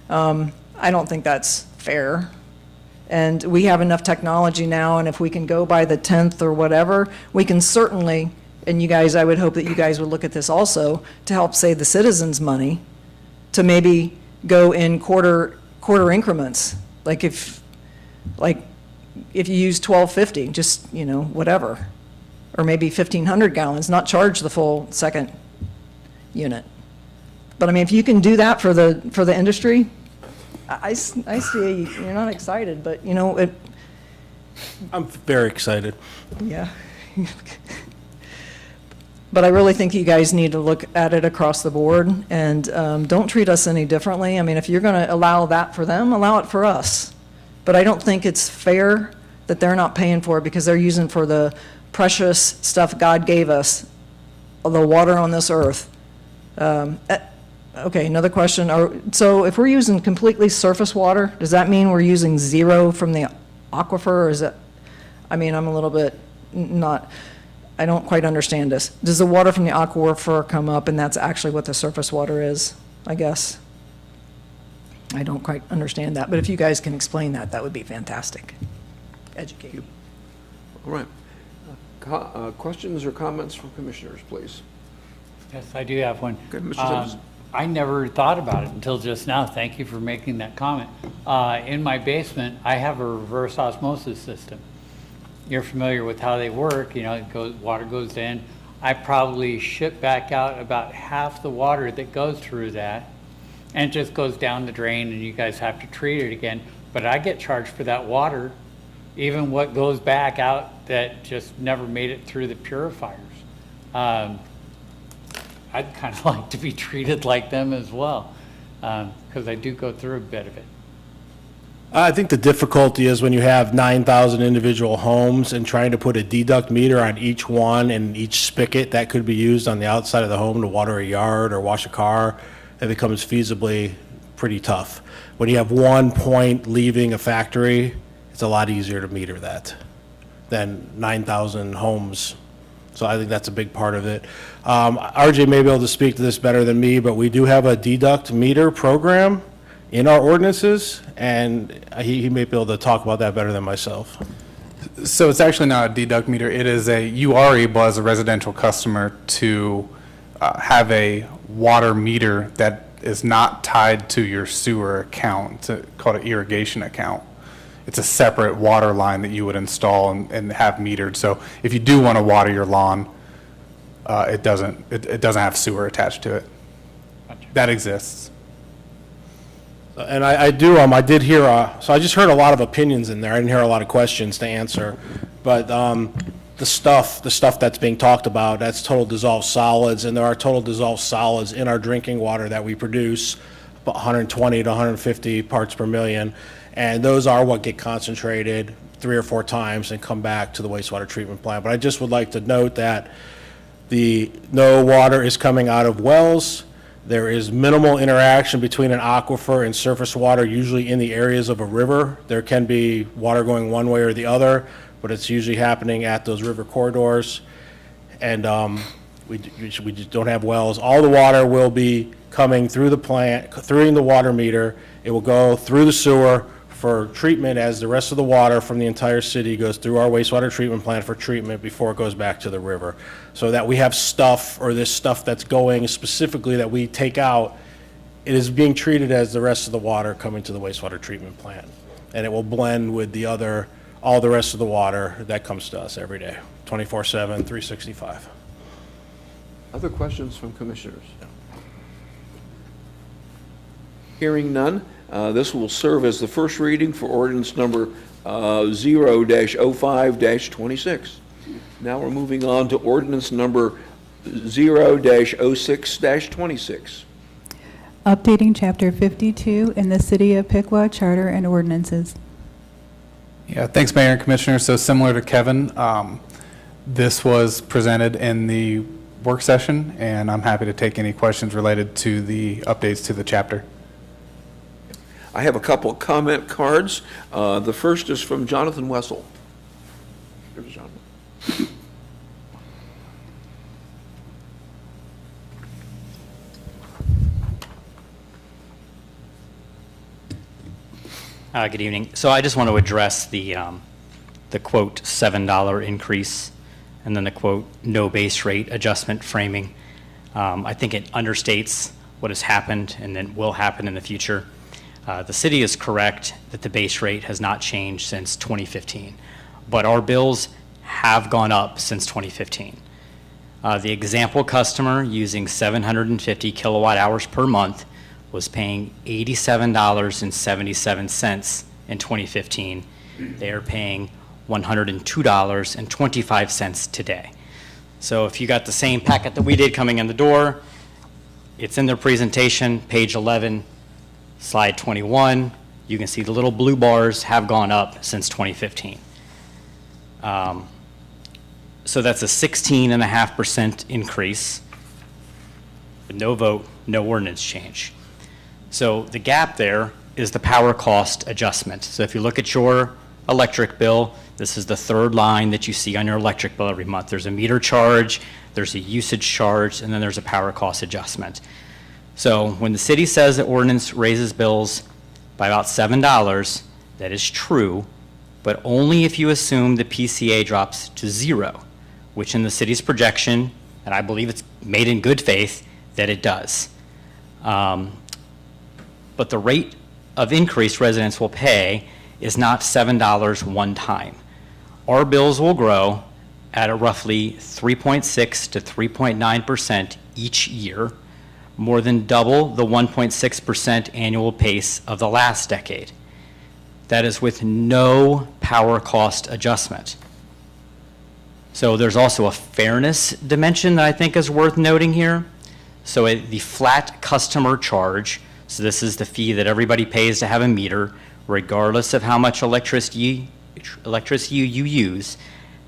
[SPEAKER 12] I don't think that's fair. And we have enough technology now, and if we can go by the 10th or whatever, we can certainly, and you guys, I would hope that you guys would look at this also, to help save the citizens money, to maybe go in quarter increments. Like if you use 1,250, just, whatever. Or maybe 1,500 gallons, not charge the full second unit. But I mean, if you can do that for the industry, I see you're not excited, but
[SPEAKER 4] I'm very excited.
[SPEAKER 12] yeah. But I really think you guys need to look at it across the board, and don't treat us any differently. I mean, if you're going to allow that for them, allow it for us. But I don't think it's fair that they're not paying for it because they're using for the precious stuff God gave us, the water on this earth. Okay, another question. So if we're using completely surface water, does that mean we're using zero from the aquifer, or is it, I mean, I'm a little bit I don't quite understand this. Does the water from the aquifer come up and that's actually what the surface water is, I guess? I don't quite understand that, but if you guys can explain that, that would be fantastic. Educate.
[SPEAKER 1] All right. Questions or comments from commissioners, please?
[SPEAKER 3] Yes, I do have one.
[SPEAKER 1] Okay, Mr. Simmons.
[SPEAKER 3] I never thought about it until just now. Thank you for making that comment. In my basement, I have a reverse osmosis system. You're familiar with how they work, water goes in. I probably ship back out about half the water that goes through that, and it just goes down the drain, and you guys have to treat it again. But I get charged for that water, even what goes back out that just never made it through the purifiers. I'd kind of like to be treated like them as well, because I do go through a bit of it.
[SPEAKER 4] I think the difficulty is when you have 9,000 individual homes and trying to put a deduct meter on each one and each spigot that could be used on the outside of the home to water a yard or wash a car, it becomes feasibly pretty tough. When you have one point leaving a factory, it's a lot easier to meter that than 9,000 homes. So I think that's a big part of it. RJ may be able to speak to this better than me, but we do have a deduct meter program in our ordinances, and he may be able to talk about that better than myself.
[SPEAKER 8] So it's actually not a deduct meter. It is you are able as a residential customer to have a water meter that is not tied to your sewer account. It's called an irrigation account. It's a separate water line that you would install and have metered. So if you do want to water your lawn, it doesn't have sewer attached to it.
[SPEAKER 3] Gotcha.
[SPEAKER 8] That exists.
[SPEAKER 4] And I did hear, so I just heard a lot of opinions in there. I didn't hear a lot of questions to answer. But the stuff that's being talked about, that's total dissolved solids, and there are total dissolved solids in our drinking water that we produce, about 120 to 150 parts per million. And those are what get concentrated 3 or 4 times and come back to the wastewater treatment plant. But I just would like to note that no water is coming out of wells. There is minimal interaction between an aquifer and surface water, usually in the areas of a river. There can be water going one way or the other, but it's usually happening at those river corridors. And we just don't have wells. All the water will be coming through the plant, through the water meter. It will go through the sewer for treatment as the rest of the water from the entire city goes through our wastewater treatment plant for treatment before it goes back to the river. So that we have stuff, or this stuff that's going specifically that we take out, it is being treated as the rest of the water coming to the wastewater treatment plant. And it will blend with all the rest of the water that comes to us every day, 24/7, 365.
[SPEAKER 1] Other questions from commissioners? Hearing none, this will serve as the first reading for ordinance number 0-05-26. Now we're moving on to ordinance number 0-06-26.
[SPEAKER 5] Updating Chapter 52 in the City of Piqua Charter and Ordinances.
[SPEAKER 8] Yeah, thanks, Mayor and Commissioner. So similar to Kevin, this was presented in the work session, and I'm happy to take any questions related to the updates to the chapter.
[SPEAKER 1] I have a couple of comment cards. The first is from Jonathan Wessel. Here's Jonathan.
[SPEAKER 13] Good evening. So I just want to address the quote $7 increase and then the quote no base rate adjustment framing. I think it understates what has happened and then will happen in the future. The city is correct that the base rate has not changed since 2015, but our bills have gone up since 2015. The example customer using 750 kilowatt hours per month was paying $87.77 in 2015. They are paying $102.25 today. So if you got the same packet that we did coming in the door, it's in their presentation, page 11, slide 21. You can see the little blue bars have gone up since 2015. So that's a 16.5% increase with no vote, no ordinance change. So the gap there is the power cost adjustment. So if you look at your electric bill, this is the third line that you see on your electric bill every month. There's a meter charge, there's a usage charge, and then there's a power cost adjustment. So when the city says the ordinance raises bills by about $7, that is true, but only if you assume the PCA drops to 0, which in the city's projection, and I believe it's made in good faith, that it does. But the rate of increase residents will pay is not $7 one time. Our bills will grow at a roughly 3.6 to 3.9% each year, more than double the 1.6% annual pace of the last decade. That is with no power cost adjustment. So there's also a fairness dimension that I think is worth noting here. So the flat customer charge, so this is the fee that everybody pays to have a meter, regardless of how much electricity you use,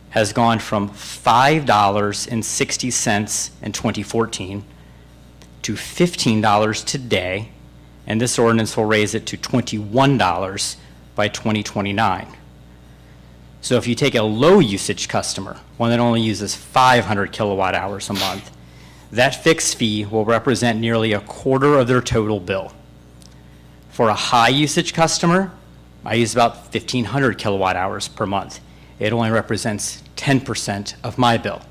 [SPEAKER 13] has gone from $5.60 in 2014 to $15 today, and this ordinance will raise it to $21 by 2029. So if you take a low usage customer, one that only uses 500 kilowatt hours a month, that fixed fee will represent nearly a quarter of their total bill. For a high usage customer, I use about 1,500 kilowatt hours per month. It only represents 10% of my bill.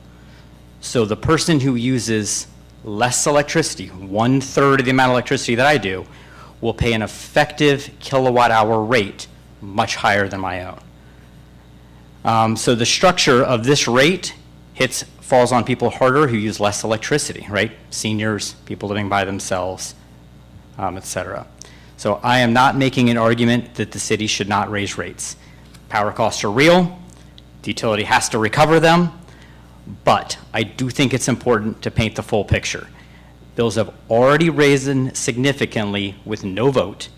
[SPEAKER 13] So the person who uses less electricity, 1/3 of the amount of electricity that I do, will pay an effective kilowatt hour rate much higher than my own. So the structure of this rate falls on people harder who use less electricity, right? Seniors, people living by themselves, et cetera. So I am not making an argument that the city should not raise rates. Power costs are real. The utility has to recover them. But I do think it's important to paint the full picture. Bills have already risen significantly with no vote.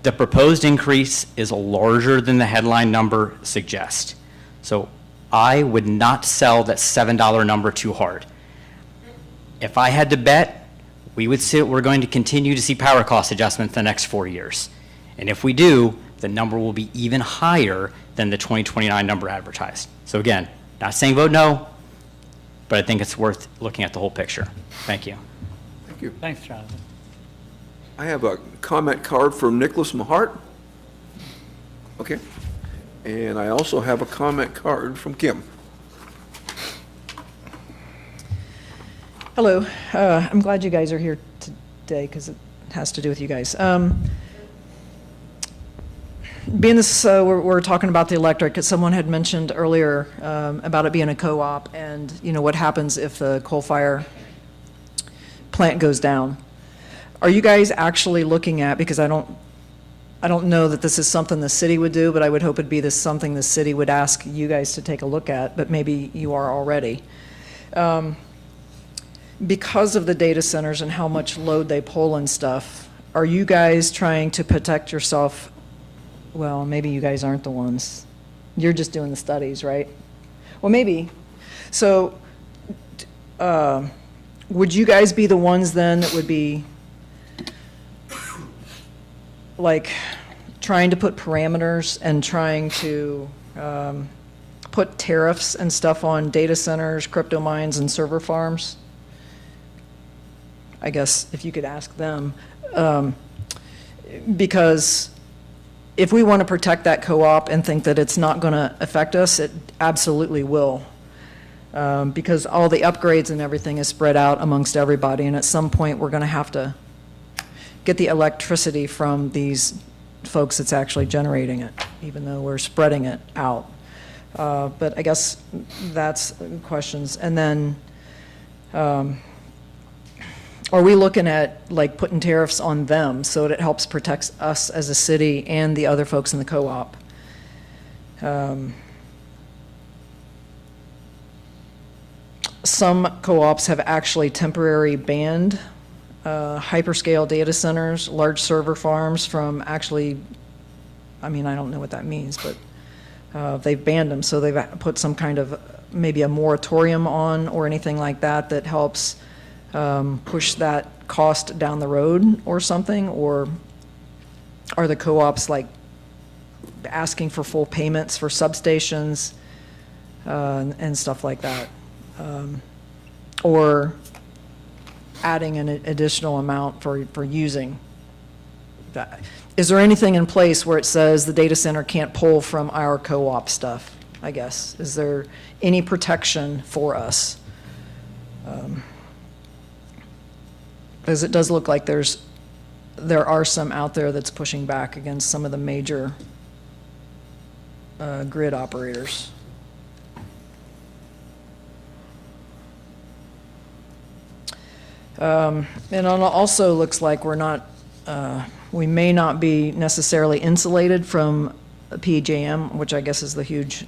[SPEAKER 13] The proposed increase is larger than the headline number suggests. So I would not sell that $7 number too hard. If I had to bet, we're going to continue to see power cost adjustments the next 4 years. And if we do, the number will be even higher than the 2029 number advertised. So again, not saying vote no, but I think it's worth looking at the whole picture. Thank you.
[SPEAKER 1] Thank you.
[SPEAKER 3] Thanks, Jonathan.
[SPEAKER 1] I have a comment card from Nicholas Mahart. Okay. And I also have a comment card from Kim.
[SPEAKER 12] Hello. I'm glad you guys are here today because it has to do with you guys. Being this, we're talking about the electric, as someone had mentioned earlier about it being a co-op and, you know, what happens if the coal fire plant goes down. Are you guys actually looking at, because I don't know that this is something the city would do, but I would hope it'd be something the city would ask you guys to take a look at, but maybe you are already. Because of the data centers and how much load they pull and stuff, are you guys trying to protect yourself? Well, maybe you guys aren't the ones. You're just doing the studies, right? Well, maybe. So would you guys be the ones then that would be like trying to put parameters and trying to put tariffs and stuff on data centers, crypto mines, and server farms? I guess if you could ask them. Because if we want to protect that co-op and think that it's not going to affect us, it absolutely will. Because all the upgrades and everything is spread out amongst everybody, and at some point, we're going to have to get the electricity from these folks that's actually generating it, even though we're spreading it out. But I guess that's questions. And then, are we looking at like putting tariffs on them so that it helps protect us as a city and the other folks in the co-op? Some co-ops have actually temporarily banned hyperscale data centers, large server farms from actually, I mean, I don't know what that means, but they've banned them. So they've put some kind of maybe a moratorium on or anything like that that helps push that cost down the road or something? Or are the co-ops like asking for full payments for substations and stuff like that? Or adding an additional amount for using that? Is there anything in place where it says the data center can't pull from our co-op stuff, I guess? Is there any protection for us? Because it does look like there are some out there that's pushing back against some of the major grid operators. And it also looks like we may not be necessarily insulated from PJM, which I guess is the huge,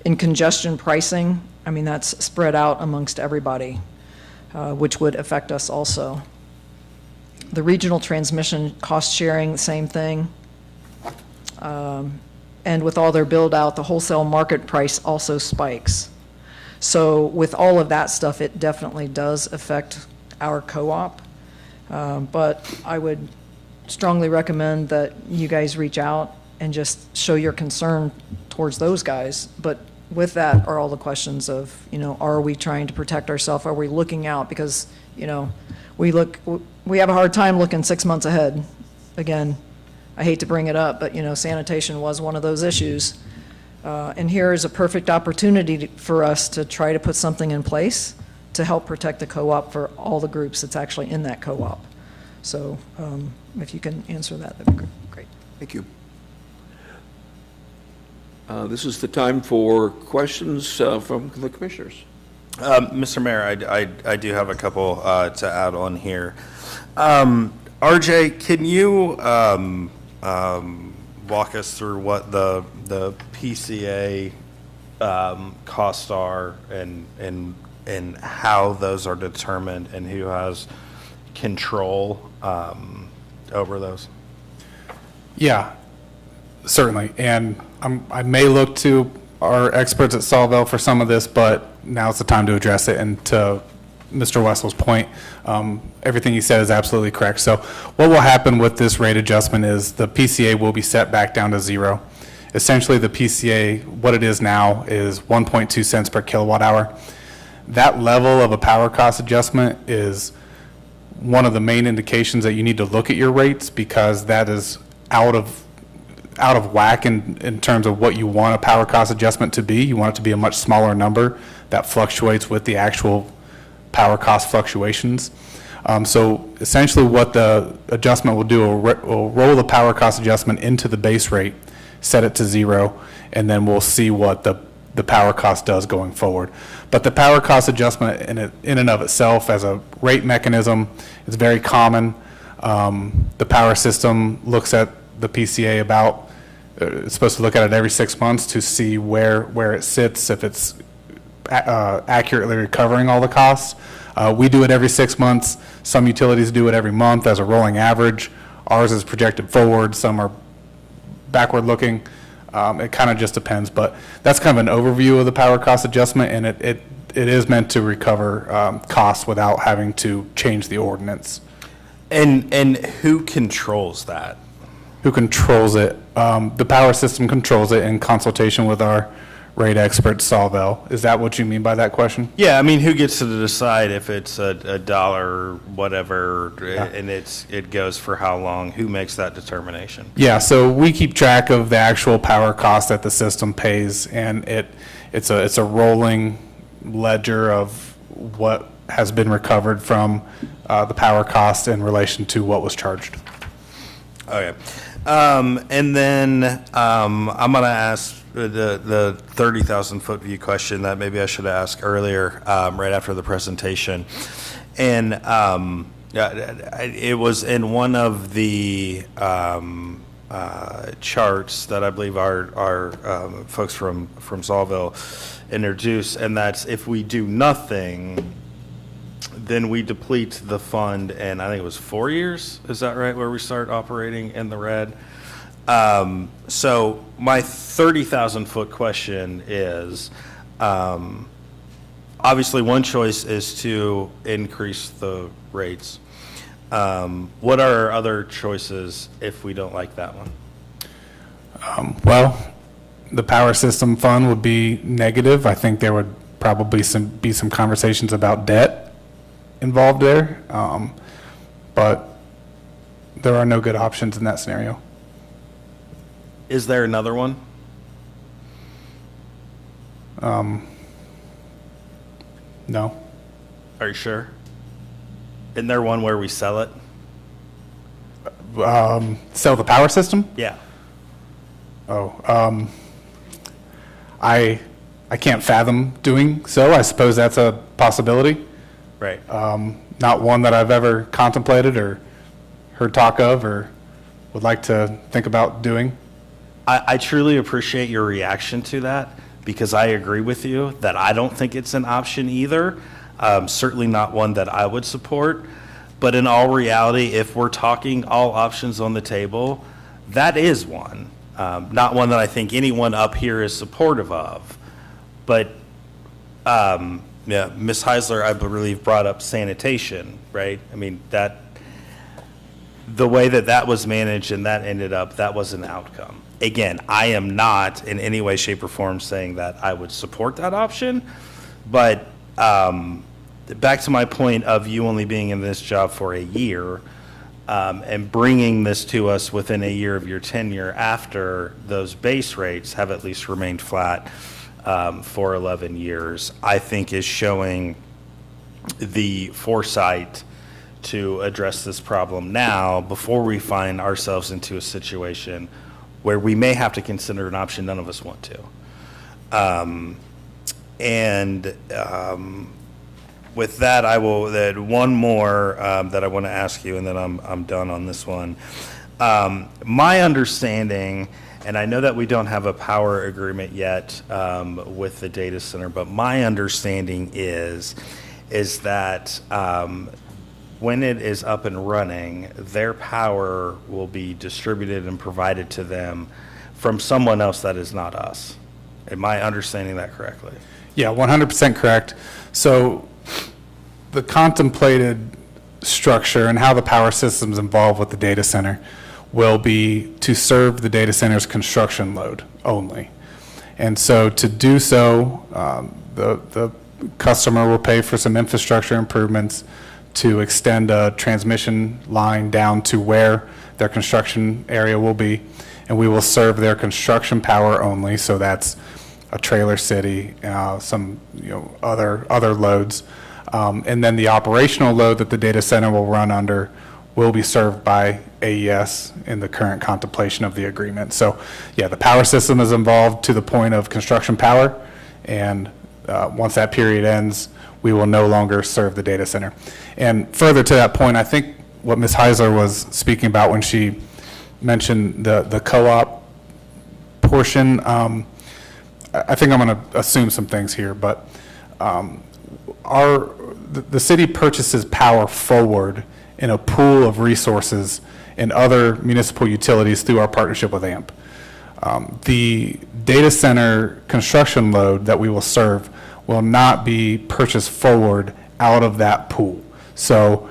[SPEAKER 12] in congestion pricing. I mean, that's spread out amongst everybody, which would affect us also. The regional transmission cost sharing, same thing. And with all their build out, the wholesale market price also spikes. So with all of that stuff, it definitely does affect our co-op. But I would strongly recommend that you guys reach out and just show your concern towards those guys. But with that are all the questions of, are we trying to protect ourselves? Are we looking out? Because, we have a hard time looking 6 months ahead. Again, I hate to bring it up, but, sanitation was one of those issues. And here is a perfect opportunity for us to try to put something in place to help protect the co-op for all the groups that's actually in that co-op. So if you can answer that, that'd be great.
[SPEAKER 1] Thank you. This is the time for questions from the commissioners.
[SPEAKER 7] Mr. Mayor, I do have a couple to add on here. RJ, can you walk us through what the PCA costs are and how those are determined and who has control over those?
[SPEAKER 8] Yeah, certainly. And I may look to our experts at Sawvel for some of this, but now's the time to address it. And to Mr. Wessel's point, everything he said is absolutely correct. So what will happen with this rate adjustment is the PCA will be set back down to zero. Essentially, the PCA, what it is now, is 1.2 cents per kilowatt hour. That level of a power cost adjustment is one of the main indications that you need to look at your rates, because that is out of whack in terms of what you want a power cost adjustment to be. You want it to be a much smaller number that fluctuates with the actual power cost fluctuations. So essentially what the adjustment will do will roll the power cost adjustment into the base rate, set it to zero, and then we'll see what the power cost does going forward. But the power cost adjustment in and of itself as a rate mechanism is very common. The power system looks at the PCA it's supposed to look at it every 6 months to see where it sits, if it's accurately recovering all the costs. We do it every 6 months. Some utilities do it every month as a rolling average. Ours is projected forward. Some are backward looking. It kind of just depends, but that's kind of an overview of the power cost adjustment, and it is meant to recover costs without having to change the ordinance.
[SPEAKER 7] And who controls that?
[SPEAKER 8] Who controls it? The power system controls it in consultation with our rate expert, Sawvel. Is that what you mean by that question?
[SPEAKER 7] Yeah, I mean, who gets to decide if it's a dollar or whatever, and it goes for how long? Who makes that determination?
[SPEAKER 8] Yeah, so we keep track of the actual power cost that the system pays, and it's a rolling ledger of what has been recovered from the power cost in relation to what was charged.
[SPEAKER 7] Okay. And then I'm going to ask the 30,000-foot view question that maybe I should ask earlier, right after the presentation. And it was in one of the charts that I believe our folks from Sawville introduced, and that's if we do nothing, then we deplete the fund in, I think it was 4 years, is that right, where we start operating in the red? So my 30,000-foot question is, obviously one choice is to increase the rates. What are our other choices if we don't like that one?
[SPEAKER 8] Well, the power system fund would be negative. I think there would probably be some conversations about debt involved there, but there are no good options in that scenario.
[SPEAKER 7] Is there another one?
[SPEAKER 8] No.
[SPEAKER 7] Are you sure? Isn't there one where we sell it?
[SPEAKER 8] Sell the power system?
[SPEAKER 7] Yeah.
[SPEAKER 8] Oh, I can't fathom doing so. I suppose that's a possibility.
[SPEAKER 7] Right.
[SPEAKER 8] Not one that I've ever contemplated or heard talk of or would like to think about doing.
[SPEAKER 7] I truly appreciate your reaction to that, because I agree with you that I don't think it's an option either. Certainly not one that I would support. But in all reality, if we're talking all options on the table, that is one. Not one that I think anyone up here is supportive of. But yeah, Ms. Heisler, I believe, brought up sanitation, right? I mean, that the way that was managed and that ended up, that was an outcome. Again, I am not in any way, shape, or form saying that I would support that option, but back to my point of you only being in this job for a year, and bringing this to us within a year of your tenure after those base rates have at least remained flat for 11 years, I think is showing the foresight to address this problem now before we find ourselves into a situation where we may have to consider an option none of us want to. With that, I will add one more that I want to ask you, and then I'm done on this one. My understanding, and I know that we don't have a power agreement yet with the data center, but my understanding is that when it is up and running, their power will be distributed and provided to them from someone else that is not us. Am I understanding that correctly?
[SPEAKER 8] Yeah, 100% correct. So the contemplated structure and how the power system's involved with the data center will be to serve the data center's construction load only. And so to do so, the customer will pay for some infrastructure improvements to extend a transmission line down to where their construction area will be, and we will serve their construction power only. So that's a trailer city, some other loads, and then the operational load that the data center will run under will be served by AES in the current contemplation of the agreement. So yeah, the power system is involved to the point of construction power, and once that period ends, we will no longer serve the data center. And further to that point, I think what Ms. Heisler was speaking about when she mentioned the co-op portion, I think I'm going to assume some things here, but the city purchases power forward in a pool of resources and other municipal utilities through our partnership with AMP. The data center construction load that we will serve will not be purchased forward out of that pool. So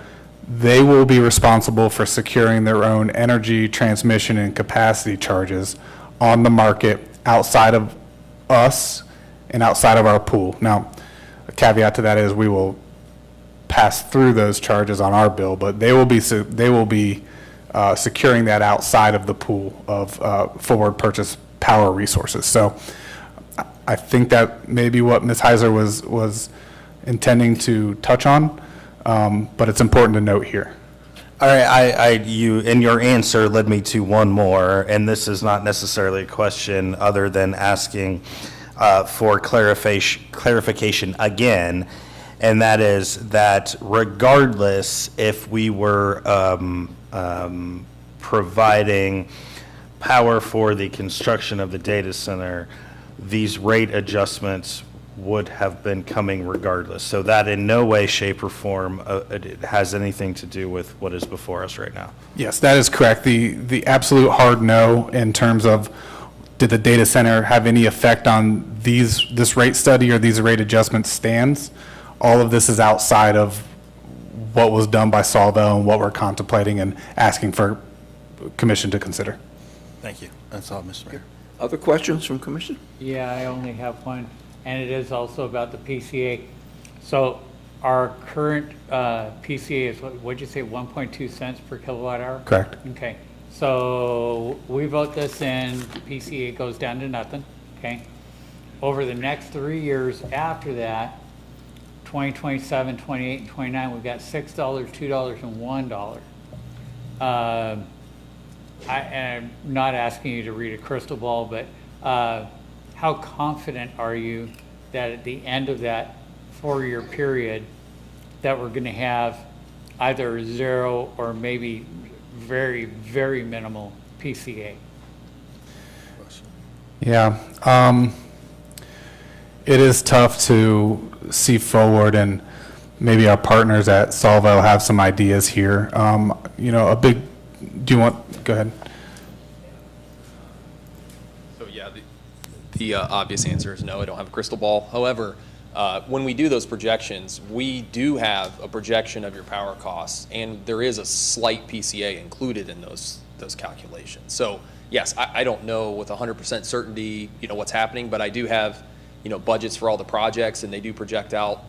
[SPEAKER 8] they will be responsible for securing their own energy, transmission, and capacity charges on the market outside of us and outside of our pool. Now, a caveat to that is we will pass through those charges on our bill, but they will be securing that outside of the pool of forward purchase power resources. So I think that may be what Ms. Heiser was intending to touch on, but it's important to note here.
[SPEAKER 7] All right, you, in your answer led me to one more, and this is not necessarily a question other than asking for clarification again, and that is that regardless if we were providing power for the construction of the data center, these rate adjustments would have been coming regardless. So that in no way, shape, or form it has anything to do with what is before us right now.
[SPEAKER 8] Yes, that is correct. The absolute hard no in terms of did the data center have any effect on this rate study or these rate adjustments stands. All of this is outside of what was done by Sawvel and what we're contemplating and asking for commission to consider.
[SPEAKER 7] Thank you. That's all, Mr. Mayor.
[SPEAKER 1] Other questions from commission?
[SPEAKER 3] Yeah, I only have one, and it is also about the PCA. So our current PCA is, what'd you say, 1.2 cents per kilowatt hour?
[SPEAKER 8] Correct.
[SPEAKER 3] Okay, so we vote this in, PCA goes down to nothing, okay? Over the next 3 years after that, 2027, 28, and 29, we've got $6, $2, and $1. I'm not asking you to read a crystal ball, but how confident are you that at the end of that 4-year period that we're going to have either zero or maybe very, very minimal PCA?
[SPEAKER 8] Yeah, it is tough to see forward, and maybe our partners at Sawvel have some ideas here. You know, do you want, go ahead.
[SPEAKER 9] So yeah, the obvious answer is no, I don't have a crystal ball. However, when we do those projections, we do have a projection of your power costs, and there is a slight PCA included in those calculations. So yes, I don't know with 100% certainty, you know, what's happening, but I do have, you know, budgets for all the projects, and they do project out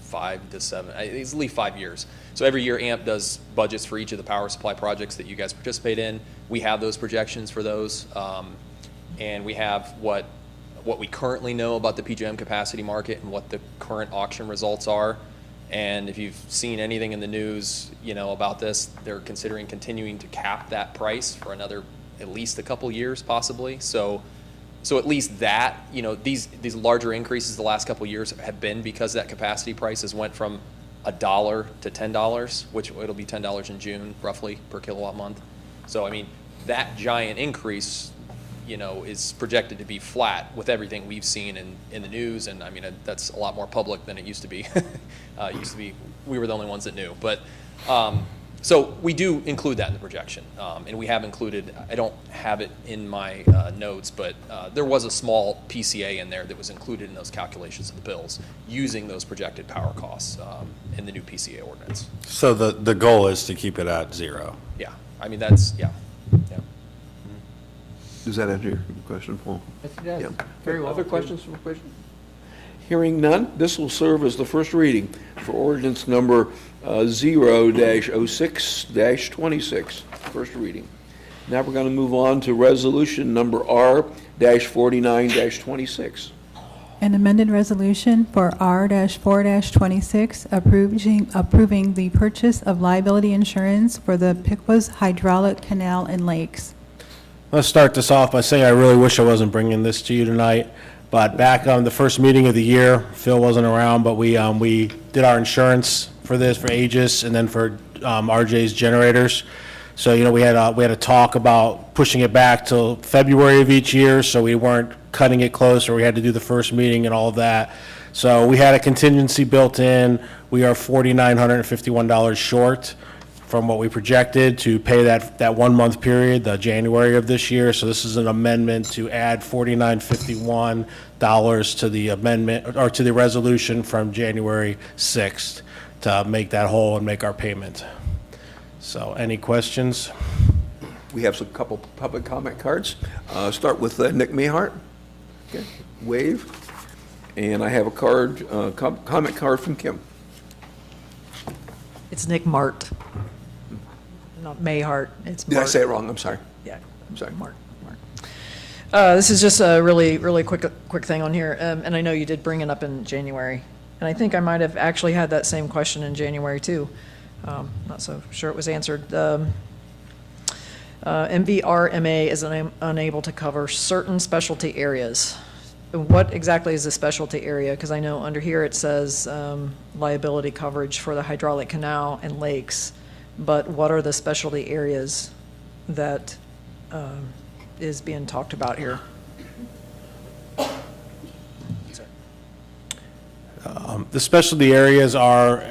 [SPEAKER 9] 5 to 7, it's at least 5 years. So every year AMP does budgets for each of the power supply projects that you guys participate in. We have those projections for those, and we have what we currently know about the PJM capacity market and what the current auction results are. And if you've seen anything in the news, you know, about this, they're considering continuing to cap that price for another at least a couple years, possibly. So at least that, you know, these larger increases the last couple of years have been because that capacity prices went from $1 to $10, which it'll be $10 in June, roughly, per kilowatt month. So, I mean, that giant increase, you know, is projected to be flat with everything we've seen in the news. And I mean, that's a lot more public than it used to be. It used to be, we were the only ones that knew. But, so we do include that in the projection. And we have included, I don't have it in my notes, but there was a small PCA in there that was included in those calculations of the bills using those projected power costs in the new PCA ordinance.
[SPEAKER 7] So the goal is to keep it at zero.
[SPEAKER 9] Yeah, I mean, that's, yeah.
[SPEAKER 1] Does that answer your question, Paul?
[SPEAKER 3] Yes, it does.
[SPEAKER 1] Yeah.
[SPEAKER 3] Very well.
[SPEAKER 1] Other questions from the question? Hearing none, this will serve as the first reading for ordinance number 0-06-26, first reading. Now we're going to move on to resolution number R-49-26.
[SPEAKER 5] An amended resolution for R-4-26 approving the purchase of liability insurance for the Piqua's hydraulic canal and lakes.
[SPEAKER 4] Let's start this off by saying I really wish I wasn't bringing this to you tonight, but back on the first meeting of the year, Phil wasn't around, but we did our insurance for this, for Aegis, and then for RJ's generators. So, you know, we had a talk about pushing it back till February of each year, so we weren't cutting it close, or we had to do the first meeting and all of that. So we had a contingency built in. We are $4,951 short. from what we projected to pay that 1 month period, the January of this year. So this is an amendment to add $49.51 to the amendment, or to the resolution from January 6th to make that whole and make our payment. So any questions?
[SPEAKER 1] We have some couple public comment cards. Start with Nick Mayhart. Okay, wave. And I have a card, comment card from Kim.
[SPEAKER 12] It's Nick Mart, not Mayhart. It's
[SPEAKER 1] Did I
[SPEAKER 12] Mart.
[SPEAKER 1] say it wrong? I'm sorry.
[SPEAKER 12] Yeah,
[SPEAKER 1] I'm sorry.
[SPEAKER 12] Mart. This is just a really quick thing on here, and I know you did bring it up in January, and I think I might have actually had that same question in January too. Not so sure it was answered. MVRMA is unable to cover certain specialty areas. What exactly is a specialty area? Because I know under here it says liability coverage for the hydraulic canal and lakes, but what are the specialty areas that is being talked about here?
[SPEAKER 4] The specialty areas are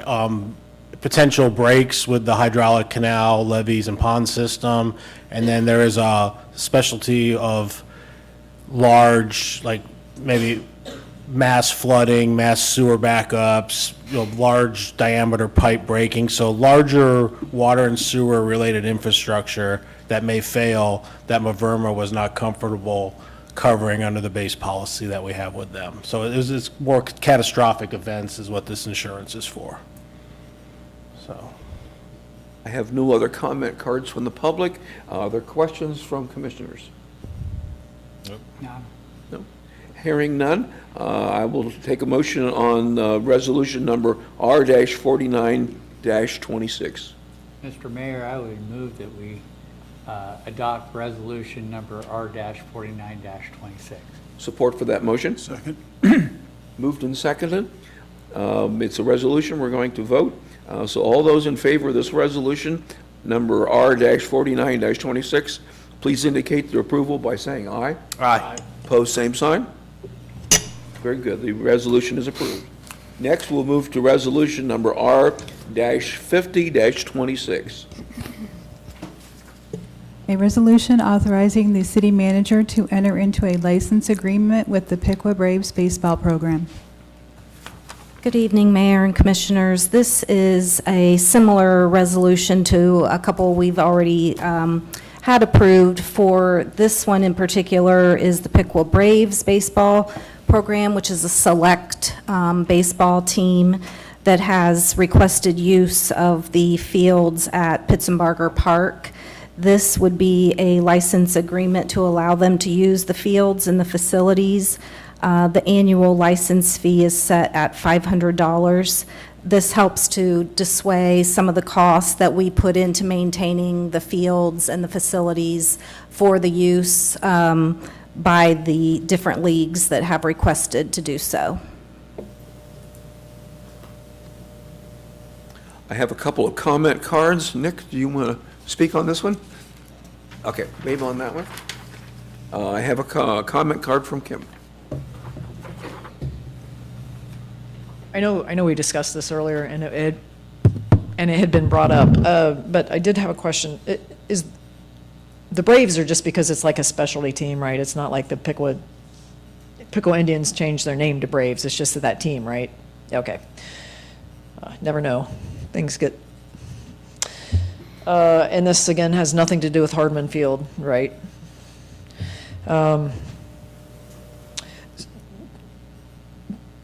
[SPEAKER 4] potential breaks with the hydraulic canal, levees, and pond system. And then there is a specialty of large, like maybe mass flooding, mass sewer backups, large diameter pipe breaking. So larger water and sewer related infrastructure that may fail, that Maverma was not comfortable covering under the base policy that we have with them. So it's more catastrophic events is what this insurance is for. So
[SPEAKER 1] I have no other comment cards from the public. Are there questions from commissioners?
[SPEAKER 3] No.
[SPEAKER 1] No. Hearing none, I will take a motion on resolution number R-49-26.
[SPEAKER 3] Mr. Mayor, I would move that we adopt resolution number R-49-26.
[SPEAKER 1] Support for that motion?
[SPEAKER 10] Second.
[SPEAKER 1] Moved and seconded. It's a resolution. We're going to vote. So all those in favor of this resolution, number R-49-26, please indicate their approval by saying aye.
[SPEAKER 7] Aye.
[SPEAKER 1] Opposed, same sign. Very good. The resolution is approved. Next, we'll move to resolution number R-50-26.
[SPEAKER 5] A resolution authorizing the city manager to enter into a license agreement with the Piqua Braves baseball program.
[SPEAKER 14] Good evening, Mayor and Commissioners. This is a similar resolution to a couple we've already had approved. For this one in particular is the Piqua Braves baseball program, which is a select baseball team that has requested use of the fields at Pittsburgher Park. This would be a license agreement to allow them to use the fields and the facilities. The annual license fee is set at $500. This helps to dissuade some of the costs that we put into maintaining the fields and the facilities for the use by the different leagues that have requested to do so.
[SPEAKER 1] I have a couple of comment cards. Nick, do you want to speak on this one? Okay, wave on that one. I have a comment card from Kim.
[SPEAKER 12] I know we discussed this earlier, and it had been brought up, but I did have a question. Is the Braves are just because it's like a specialty team, right? It's not like the Piqua Indians changed their name to Braves. It's just that team, right? Okay. Never know. Things get... and this, again, has nothing to do with Hardman Field, right?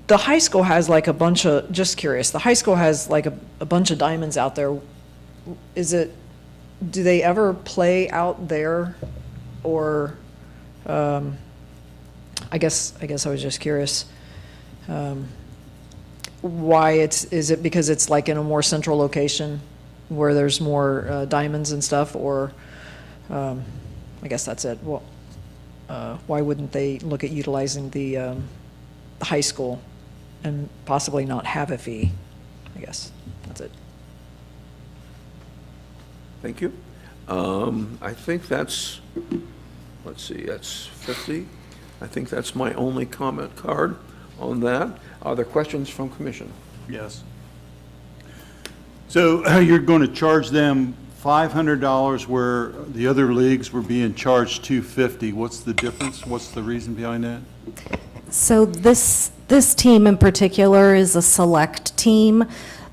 [SPEAKER 12] The high school has like a bunch of, just curious, the high school has like a bunch of diamonds out there. Do they ever play out there? Or, I guess I was just curious. Why is it because it's like in a more central location where there's more diamonds and stuff, or I guess that's it. Well, why wouldn't they look at utilizing the high school and possibly not have a fee? I guess that's it.
[SPEAKER 1] Thank you. I think that's, let's see, that's 50. I think that's my only comment card on that. Are there questions from commission?
[SPEAKER 10] Yes. So you're going to charge them $500 where the other leagues were being charged $250. What's the difference? What's the reason behind that?
[SPEAKER 14] So this team in particular is a select team.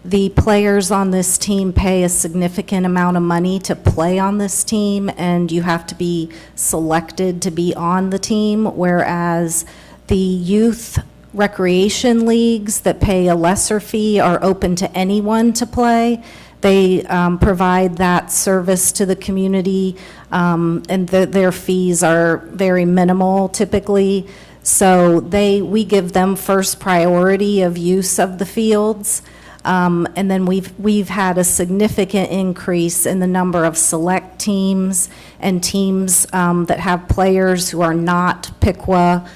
[SPEAKER 14] The players on this team pay a significant amount of money to play on this team, and you have to be selected to be on the team, whereas the youth recreation leagues that pay a lesser fee are open to anyone to play. They provide that service to the community, and their fees are very minimal typically. So we give them first priority of use of the fields. And then we've had a significant increase in the number of select teams and teams that have players who are not Piqua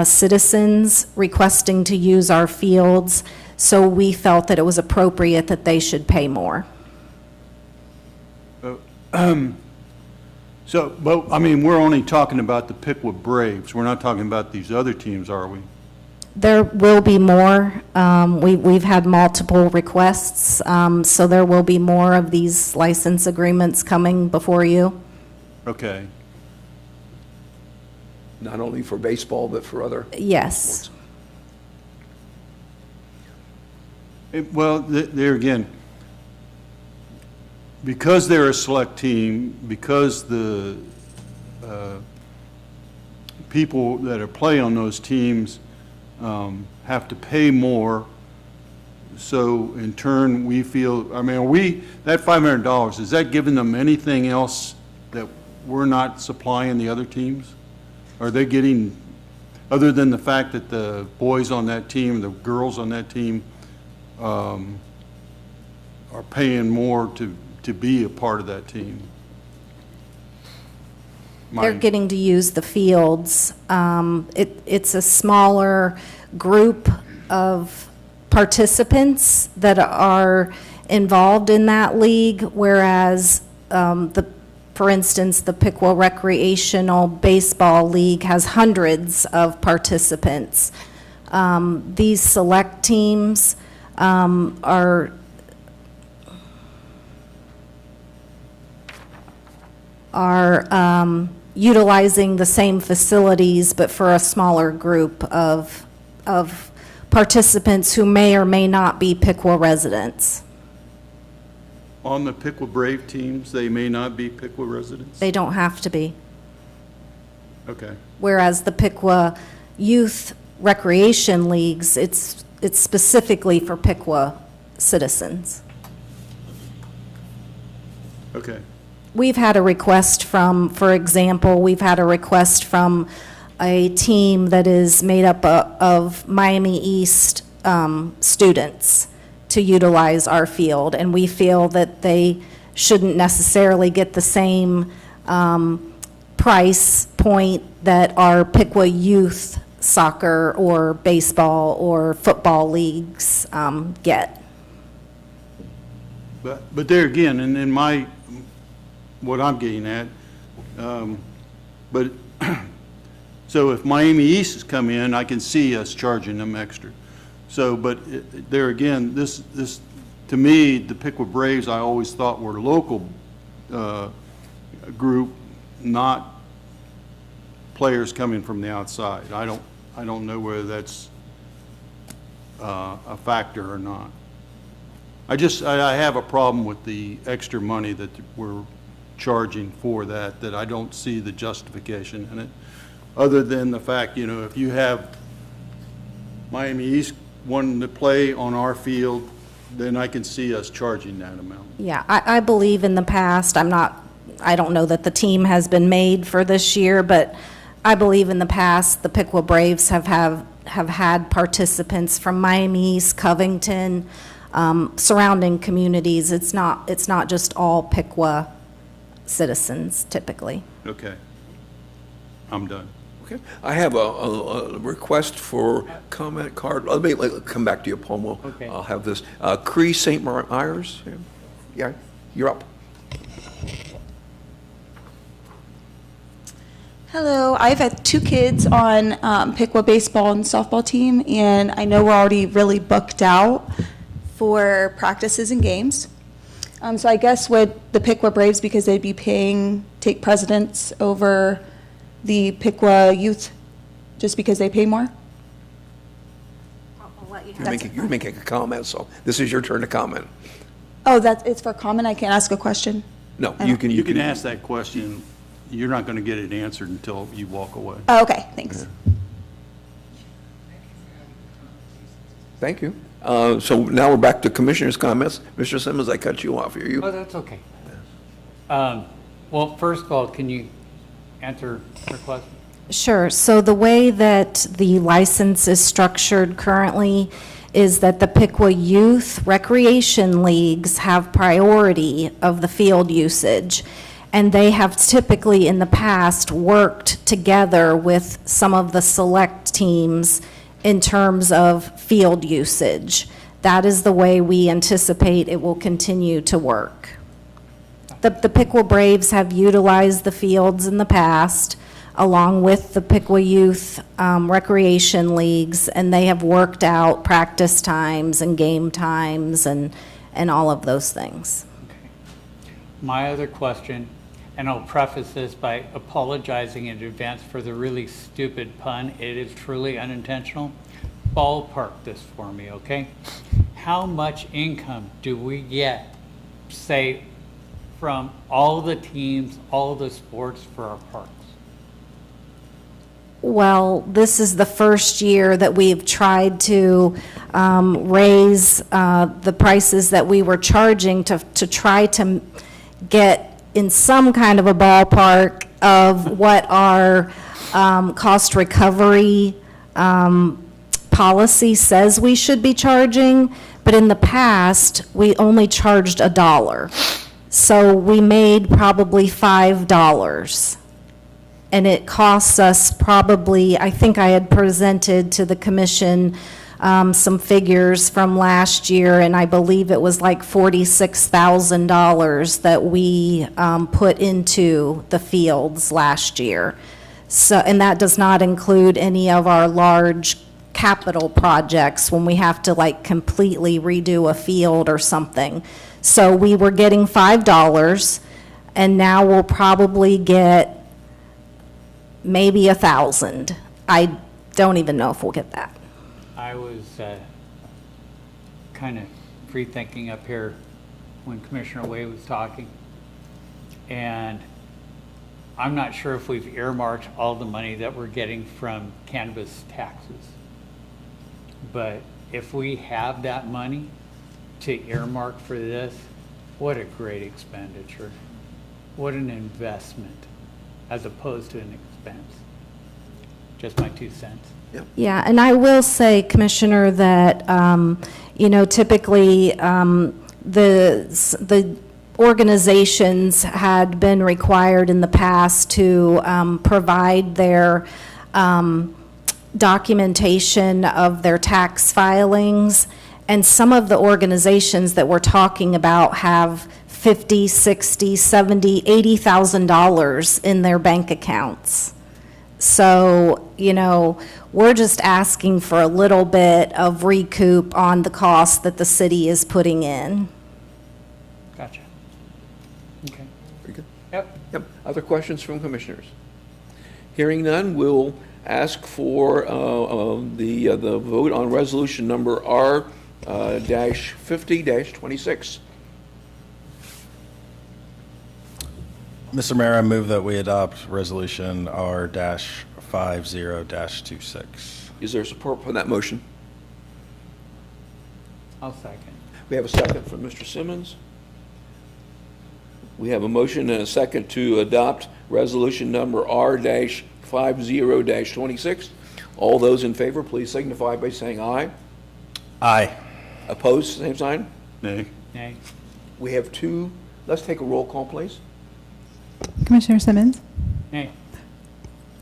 [SPEAKER 14] citizens requesting to use our fields. So we felt that it was appropriate that they should pay more.
[SPEAKER 10] But I mean, we're only talking about the Piqua Braves. We're not talking about these other teams, are we?
[SPEAKER 14] There will be more. We've had multiple requests, so there will be more of these license agreements coming before you.
[SPEAKER 10] Okay.
[SPEAKER 1] Not only for baseball, but for other?
[SPEAKER 14] Yes.
[SPEAKER 10] Well, there again, because they're a select team, because the people that are playing on those teams have to pay more, so in turn, we feel, I mean, that $500, is that giving them anything else that we're not supplying the other teams? Are they getting, other than the fact that the boys on that team, the girls on that team are paying more to be a part of that team?
[SPEAKER 14] They're getting to use the fields. It's a smaller group of participants that are involved in that league, whereas for instance, the Piqua Recreational Baseball League has hundreds of participants. These select teams are utilizing the same facilities, but for a smaller group of participants who may or may not be Piqua residents.
[SPEAKER 10] On the Piqua Brave teams, they may not be Piqua residents?
[SPEAKER 14] They don't have to be.
[SPEAKER 10] Okay.
[SPEAKER 14] Whereas the Piqua Youth Recreation Leagues, it's specifically for Piqua citizens.
[SPEAKER 10] Okay.
[SPEAKER 14] We've had a request from, for example, we've had a request from a team that is made up of Miami East students to utilize our field, and we feel that they shouldn't necessarily get the same price point that our Piqua youth soccer or baseball or football leagues get.
[SPEAKER 10] But there again, and in what I'm getting at, but so if Miami East has come in, I can see us charging them extra. So, but there again, this to me, the Piqua Braves, I always thought were a local group, not players coming from the outside. I don't know whether that's a factor or not. I have a problem with the extra money that we're charging for that I don't see the justification in it, other than the fact, if you have Miami East wanting to play on our field, then I can see us charging that amount.
[SPEAKER 14] Yeah, I believe in the past, I don't know that the team has been made for this year, but I believe in the past, the Piqua Braves have had participants from Miami East, Covington, surrounding communities. It's not just all Piqua citizens typically.
[SPEAKER 10] Okay. I'm done.
[SPEAKER 1] Okay. I have a request for comment card. Let me come back to you, Paul.
[SPEAKER 3] Okay.
[SPEAKER 1] I'll have this. Cree St. Myers. Yeah, you're up.
[SPEAKER 15] Hello, I've had 2 kids on Piqua baseball and softball team, and I know we're already really booked out for practices and games. So I guess would the Piqua Braves, because they'd be paying, take precedence over the Piqua youth, just because they pay more?
[SPEAKER 1] You're making a comment, so this is your turn to comment.
[SPEAKER 15] Oh, it's for comment, I can't ask a question?
[SPEAKER 1] No,
[SPEAKER 15] I
[SPEAKER 1] you
[SPEAKER 15] don't-
[SPEAKER 1] can.
[SPEAKER 10] You can ask that question. You're not going to get it answered until you walk away.
[SPEAKER 15] Oh, okay, thanks.
[SPEAKER 1] Thank you. So now we're back to commissioners' comments. Mr. Simmons, I cut you off here. You.
[SPEAKER 3] Oh, that's okay. Well, first of all, can you answer her question?
[SPEAKER 14] Sure. So the way that the license is structured currently is that the Piqua Youth Recreation Leagues have priority of the field usage. And they have typically in the past worked together with some of the select teams in terms of field usage. That is the way we anticipate it will continue to work. The Piqua Braves have utilized the fields in the past, along with the Piqua Youth Recreation Leagues, and they have worked out practice times and game times and all of those things.
[SPEAKER 3] My other question, and I'll preface this by apologizing in advance for the really stupid pun. It is truly unintentional. Ballpark this for me, okay? How much income do we get, say, from all the teams, all the sports for our parks?
[SPEAKER 14] Well, this is the first year that we've tried to raise the prices that we were charging to try to get in some kind of a ballpark of what our cost recovery policy says we should be charging, but in the past, we only charged $1. So we made probably $5. And it costs us probably, I think I had presented to the commission some figures from last year, and I believe it was like $46,000 that we put into the fields last year. So, and that does not include any of our large capital projects when we have to like completely redo a field or something. So we were getting $5, and now we'll probably get maybe $1,000. I don't even know if we'll get that.
[SPEAKER 3] I was kind of free-thinking up here when Commissioner Wade was talking, and I'm not sure if we've earmarked all the money that we're getting from cannabis taxes. But if we have that money to earmark for this, what a great expenditure. What an investment as opposed to an expense. Just my 2 cents.
[SPEAKER 14] Yeah, and I will say, Commissioner, that, typically the organizations had been required in the past to provide their documentation of their tax filings, and some of the organizations that we're talking about have $50,000, $60,000, $70,000, $80,000 in their bank accounts. So, we're just asking for a little bit of recoup on the cost that the city is putting in.
[SPEAKER 3] Gotcha. Okay.
[SPEAKER 1] Very good.
[SPEAKER 3] Yep.
[SPEAKER 1] Yep. Other questions from commissioners? Hearing none, we'll ask for the vote on resolution number R-50-26.
[SPEAKER 7] Mr. Mayor, I move that we adopt resolution R-50-26.
[SPEAKER 1] Is there support for that motion?
[SPEAKER 3] I'll second.
[SPEAKER 1] We have a second from Mr. Simmons. We have a motion and a second to adopt resolution number R-50-26. All those in favor, please signify by saying aye.
[SPEAKER 7] Aye.
[SPEAKER 1] Opposed, same sign.
[SPEAKER 10] Nay.
[SPEAKER 3] Nay.
[SPEAKER 1] We have two. Let's take a roll call, please.
[SPEAKER 5] Commissioner Simmons,
[SPEAKER 3] Nay.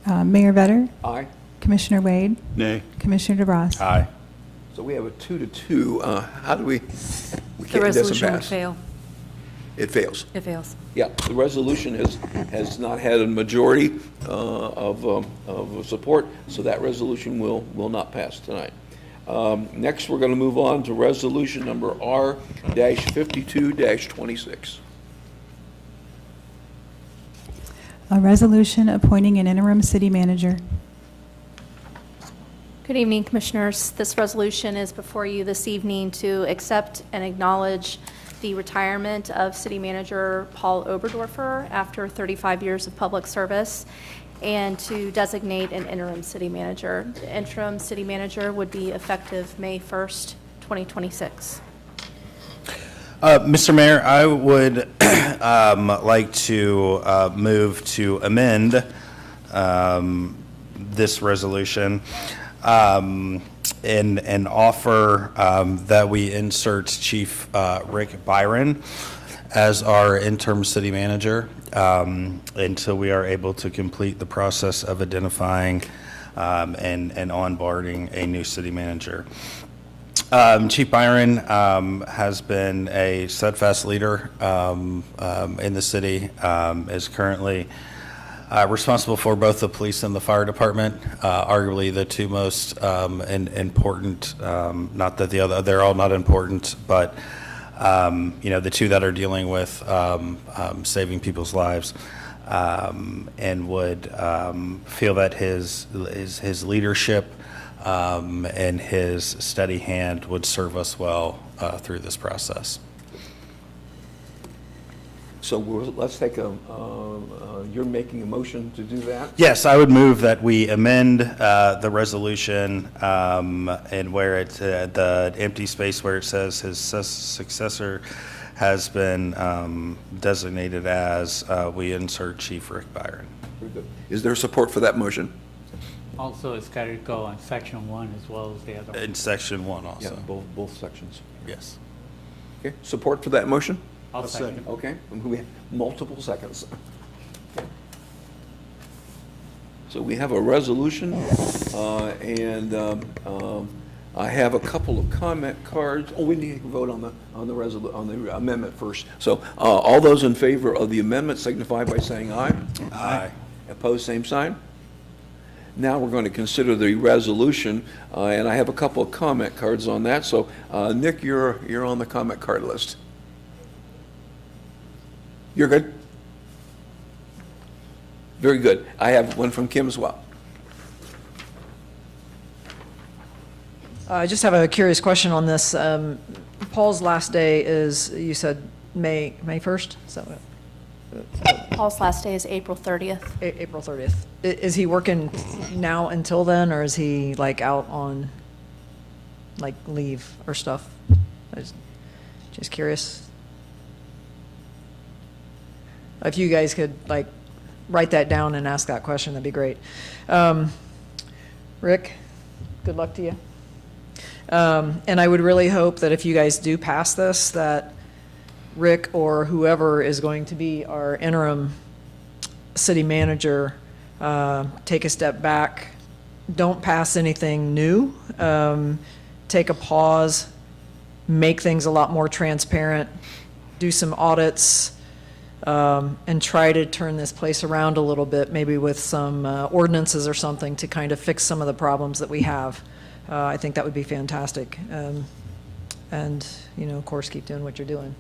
[SPEAKER 5] Mayor Vetter,
[SPEAKER 1] Aye.
[SPEAKER 5] Commissioner Wade,
[SPEAKER 10] Nay.
[SPEAKER 5] Commissioner DeBras.
[SPEAKER 7] Aye.
[SPEAKER 1] So we have a 2-2. How do we
[SPEAKER 6] The
[SPEAKER 1] can't, it doesn't
[SPEAKER 6] resolution would
[SPEAKER 1] pass.
[SPEAKER 6] fail.
[SPEAKER 1] It fails.
[SPEAKER 6] It fails.
[SPEAKER 1] Yeah, the resolution has not had a majority of support, so that resolution will not pass tonight. Next, we're going to move on to resolution number R-52-26.
[SPEAKER 5] A resolution appointing an interim city manager.
[SPEAKER 16] Good evening, Commissioners. This resolution is before you this evening to accept and acknowledge the retirement of City Manager Paul Oberdorfer after 35 years of public service, and to designate an interim city manager. The interim city manager would be effective May 1st, 2026.
[SPEAKER 7] Mr. Mayor, I would like to move to amend this resolution and offer that we insert Chief Rick Byron as our interim city manager until we are able to complete the process of identifying and onboarding a new city manager. Chief Byron has been a steadfast leader in the city, is currently responsible for both the police and the fire department, arguably the two most important, not that they're all not important, but the two that are dealing with saving people's lives, and would feel that his leadership and his steady hand would serve us well through this process.
[SPEAKER 1] So let's take you're making a motion to do that?
[SPEAKER 7] Yes, I would move that we amend the resolution and where it's the empty space where it says his successor has been designated as, we insert Chief Rick Byron.
[SPEAKER 1] Very good. Is there support for that motion?
[SPEAKER 3] Also, it's got to go on section 1 as well as the other one.
[SPEAKER 7] In section 1 also.
[SPEAKER 1] Yeah, both sections.
[SPEAKER 7] Yes.
[SPEAKER 1] Okay, support for that motion?
[SPEAKER 3] I'll second.
[SPEAKER 1] Okay, and we have multiple seconds. So we have a resolution, and I have a couple of comment cards. Oh, we need to vote on the amendment first. So all those in favor of the amendment signify by saying aye.
[SPEAKER 7] Aye.
[SPEAKER 1] Opposed, same sign. Now we're going to consider the resolution, and I have a couple of comment cards on that. So Nick, you're on the comment card list. You're good? Very good. I have one from Kim as well. I just have a curious question on this. Paul's last day is, you said, May 1st? Is that what?
[SPEAKER 16] Paul's last day is April 30th.
[SPEAKER 12] April 30th. Is he working now until then, or is he like out on like leave or stuff? I was just curious. If you guys could like write that down and ask that question, that'd be great. Rick, good luck to you. And I would really hope that if you guys do pass this, that Rick or whoever is going to be our interim city manager take a step back. Don't pass anything new. Take a pause. Make things a lot more transparent. Do some audits. And try to turn this place around a little bit, maybe with some ordinances or something to kind of fix some of the problems that we have. I think that would be fantastic. And, of course, keep doing what you're doing.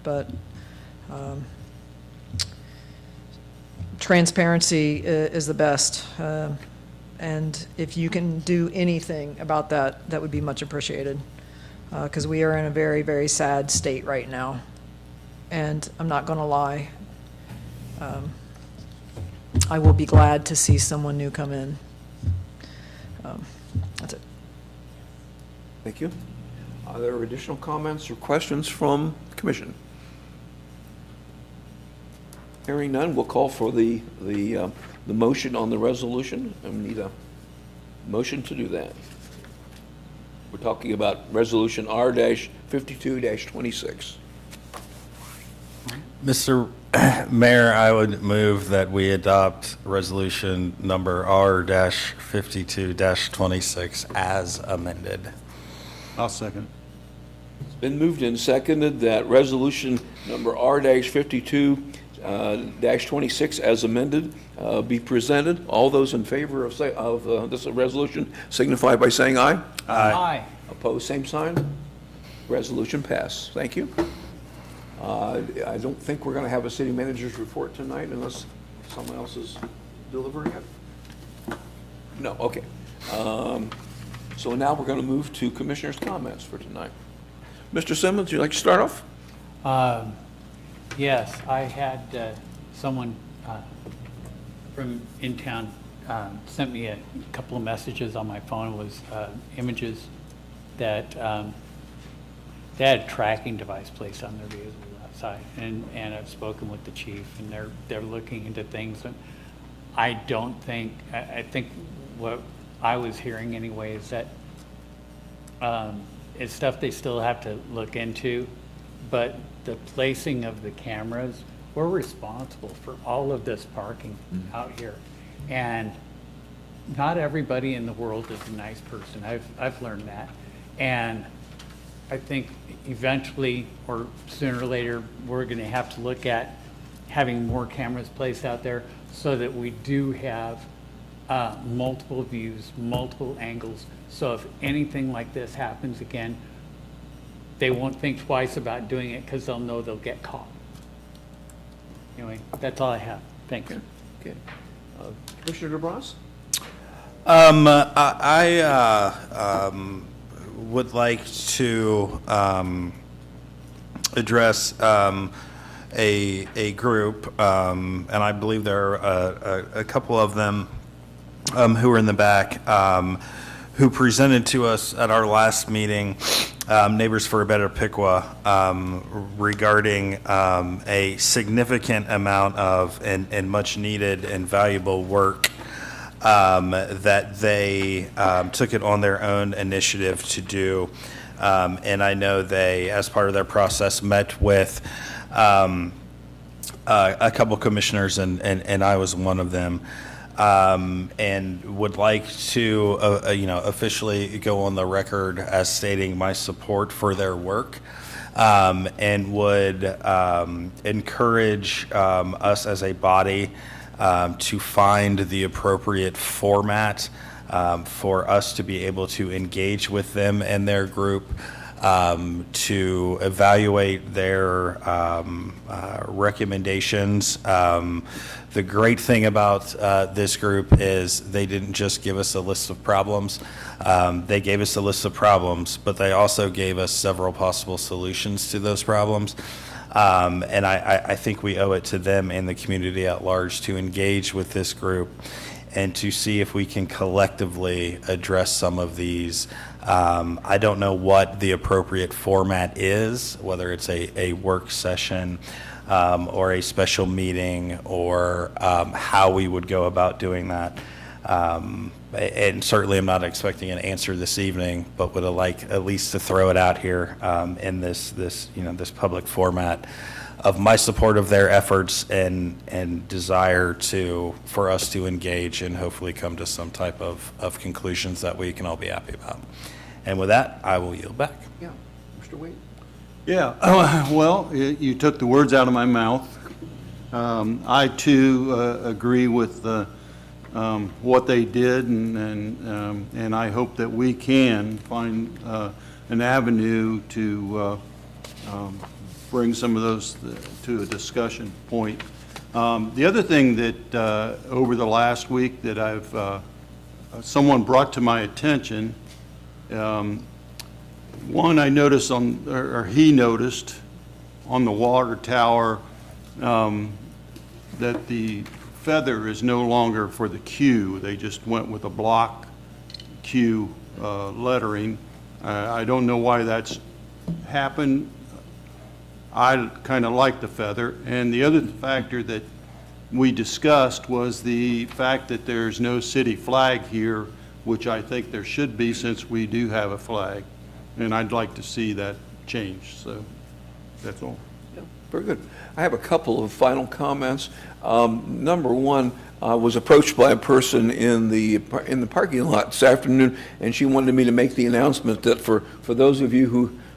[SPEAKER 12] But transparency is the best. And if you can do anything about that, that would be much appreciated. Because we are in a very, very sad state right now. And I'm not going to lie, I will be glad to see someone new come in. That's it. Thank you. Are there additional comments or questions from the commission? Hearing none, we'll call for the motion on the resolution. I need a motion to do that. We're talking about resolution R-52-26.
[SPEAKER 7] Mr. Mayor, I would move that we adopt resolution number R-52-26 as amended.
[SPEAKER 10] I'll second.
[SPEAKER 1] It's been moved and seconded that resolution number R-52 -26 as amended be presented. All those in favor of this resolution signify by saying aye.
[SPEAKER 3] Aye.
[SPEAKER 1] Opposed, same sign. Resolution passed. Thank you. I don't think we're going to have a city manager's report tonight unless someone else is delivering it. No, okay. So now we're going to move to commissioners' comments for tonight. Mr. Simmons, would you like to start off?
[SPEAKER 3] Yes, I had someone from in town sent me a couple of messages on my phone. It was images that they had a tracking device placed on their vehicles outside, and I've spoken with the chief, and they're looking into things. And I don't think I think what I was hearing anyway is that it's stuff they still have to look into, but the placing of the cameras, we're responsible for all of this parking out here. And not everybody in the world is a nice person. I've learned that. And I think eventually, or sooner or later, we're going to have to look at having more cameras placed out there so that we do have multiple views, multiple angles. So if anything like this happens again, they won't think twice about doing it because they'll know they'll get caught. Anyway, that's all I have. Thanks.
[SPEAKER 1] Okay. Commissioner DeBras?
[SPEAKER 7] I would like to address a group, and I believe there are a couple of them who are in the back, who presented to us at our last meeting, Neighbors for a Better Piqua, regarding a significant amount of and much needed and valuable work that they took it on their own initiative to do. And I know they, as part of their process, met with a couple commissioners, and I was one of them. And would like to, officially go on the record as stating my support for their work, and would encourage us as a body to find the appropriate format for us to be able to engage with them and their group, to evaluate their recommendations. The great thing about this group is they didn't just give us a list of problems. They gave us a list of problems, but they also gave us several possible solutions to those problems. And I think we owe it to them and the community at large to engage with this group and to see if we can collectively address some of these. I don't know what the appropriate format is, whether it's a work session or a special meeting, or how we would go about doing that. And certainly I'm not expecting an answer this evening, but would like at least to throw it out here in this public format of my support of their efforts and desire for us to engage and hopefully come to some type of conclusions that we can all be happy about. And with that, I will yield back.
[SPEAKER 1] Yeah, Mr. Wade.
[SPEAKER 10] Yeah, well, you took the words out of my mouth. I too agree with what they did, and I hope that we can find an avenue to bring some of those to a discussion point. The other thing that over the last week that someone brought to my attention, one, I noticed or he noticed on the water tower that the feather is no longer for the Q. They just went with a block Q lettering. I don't know why that's happened. I kind of like the feather. And the other factor that we discussed was the fact that there's no city flag here, which I think there should be since we do have a flag. And I'd like to see that change. So that's all.
[SPEAKER 1] Yeah, very good. I have a couple of final comments. Number one, I was approached by a person in the parking lot this afternoon, and she wanted me to make the announcement that for those of you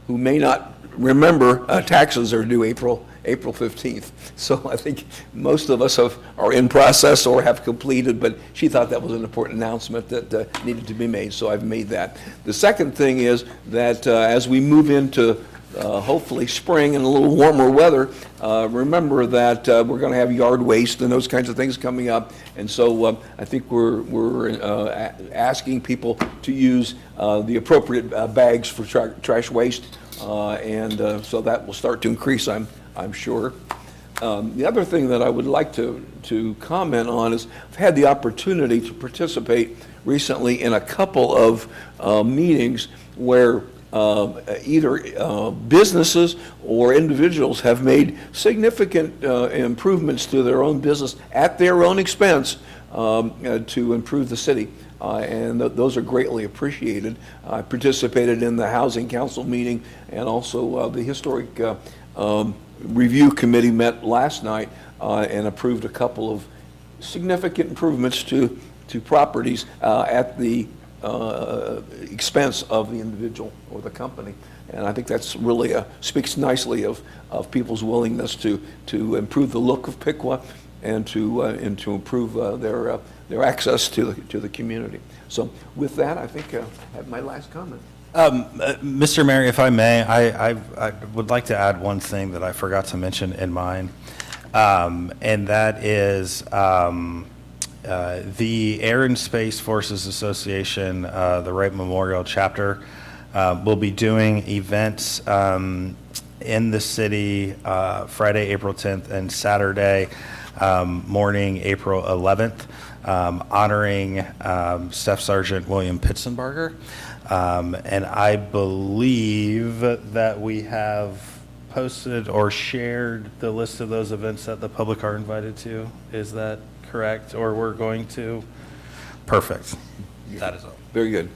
[SPEAKER 1] who may not remember, taxes are due April April 15th. So I think most of us are in process or have completed, but she thought that was an important announcement that needed to be made, so I've made that. The second thing is that as we move into hopefully spring and a little warmer weather, remember that we're going to have yard waste and those kinds of things coming up. And so I think we're asking people to use the appropriate bags for trash waste. And so that will start to increase, I'm sure. The other thing that I would like to comment on is I've had the opportunity to participate recently in a couple of meetings where either businesses or individuals have made significant improvements to their own business at their own expense to improve the city. And those are greatly appreciated. I participated in the Housing Council meeting, and also the Historic Review Committee met last night and approved a couple of significant improvements to properties at the expense of the individual or the company. And I think that's really speaks nicely of people's willingness to improve the look of Piqua and to improve their access to the community. So with that, I think I have my last comment.
[SPEAKER 7] Mr. Mayor, if I may, I would like to add one thing that I forgot to mention in mine, and that is the Air and Space Forces Association, the Wright Memorial Chapter, will be doing events in the city Friday, April 10th, and Saturday morning, April 11th, honoring Staff Sergeant William Pitzenbarger. And I believe that we have posted or shared the list of those events that the public are invited to. Is that correct? Or we're going to? Perfect. That is all.
[SPEAKER 1] Very good.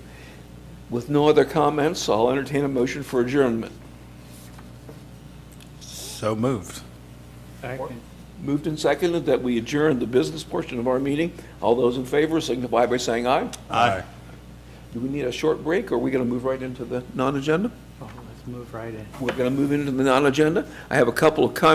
[SPEAKER 1] With no other comments, I'll entertain a motion for adjournment.
[SPEAKER 7] So moved.
[SPEAKER 1] Moved and seconded that we adjourn the business portion of our meeting. All those in favor signify by saying aye.
[SPEAKER 7] Aye.
[SPEAKER 1] Do we need a short break, or are we going to move right into the non-agenda?
[SPEAKER 3] Oh, let's move right in.
[SPEAKER 1] We're going to move into the non-agenda. I have a couple of comments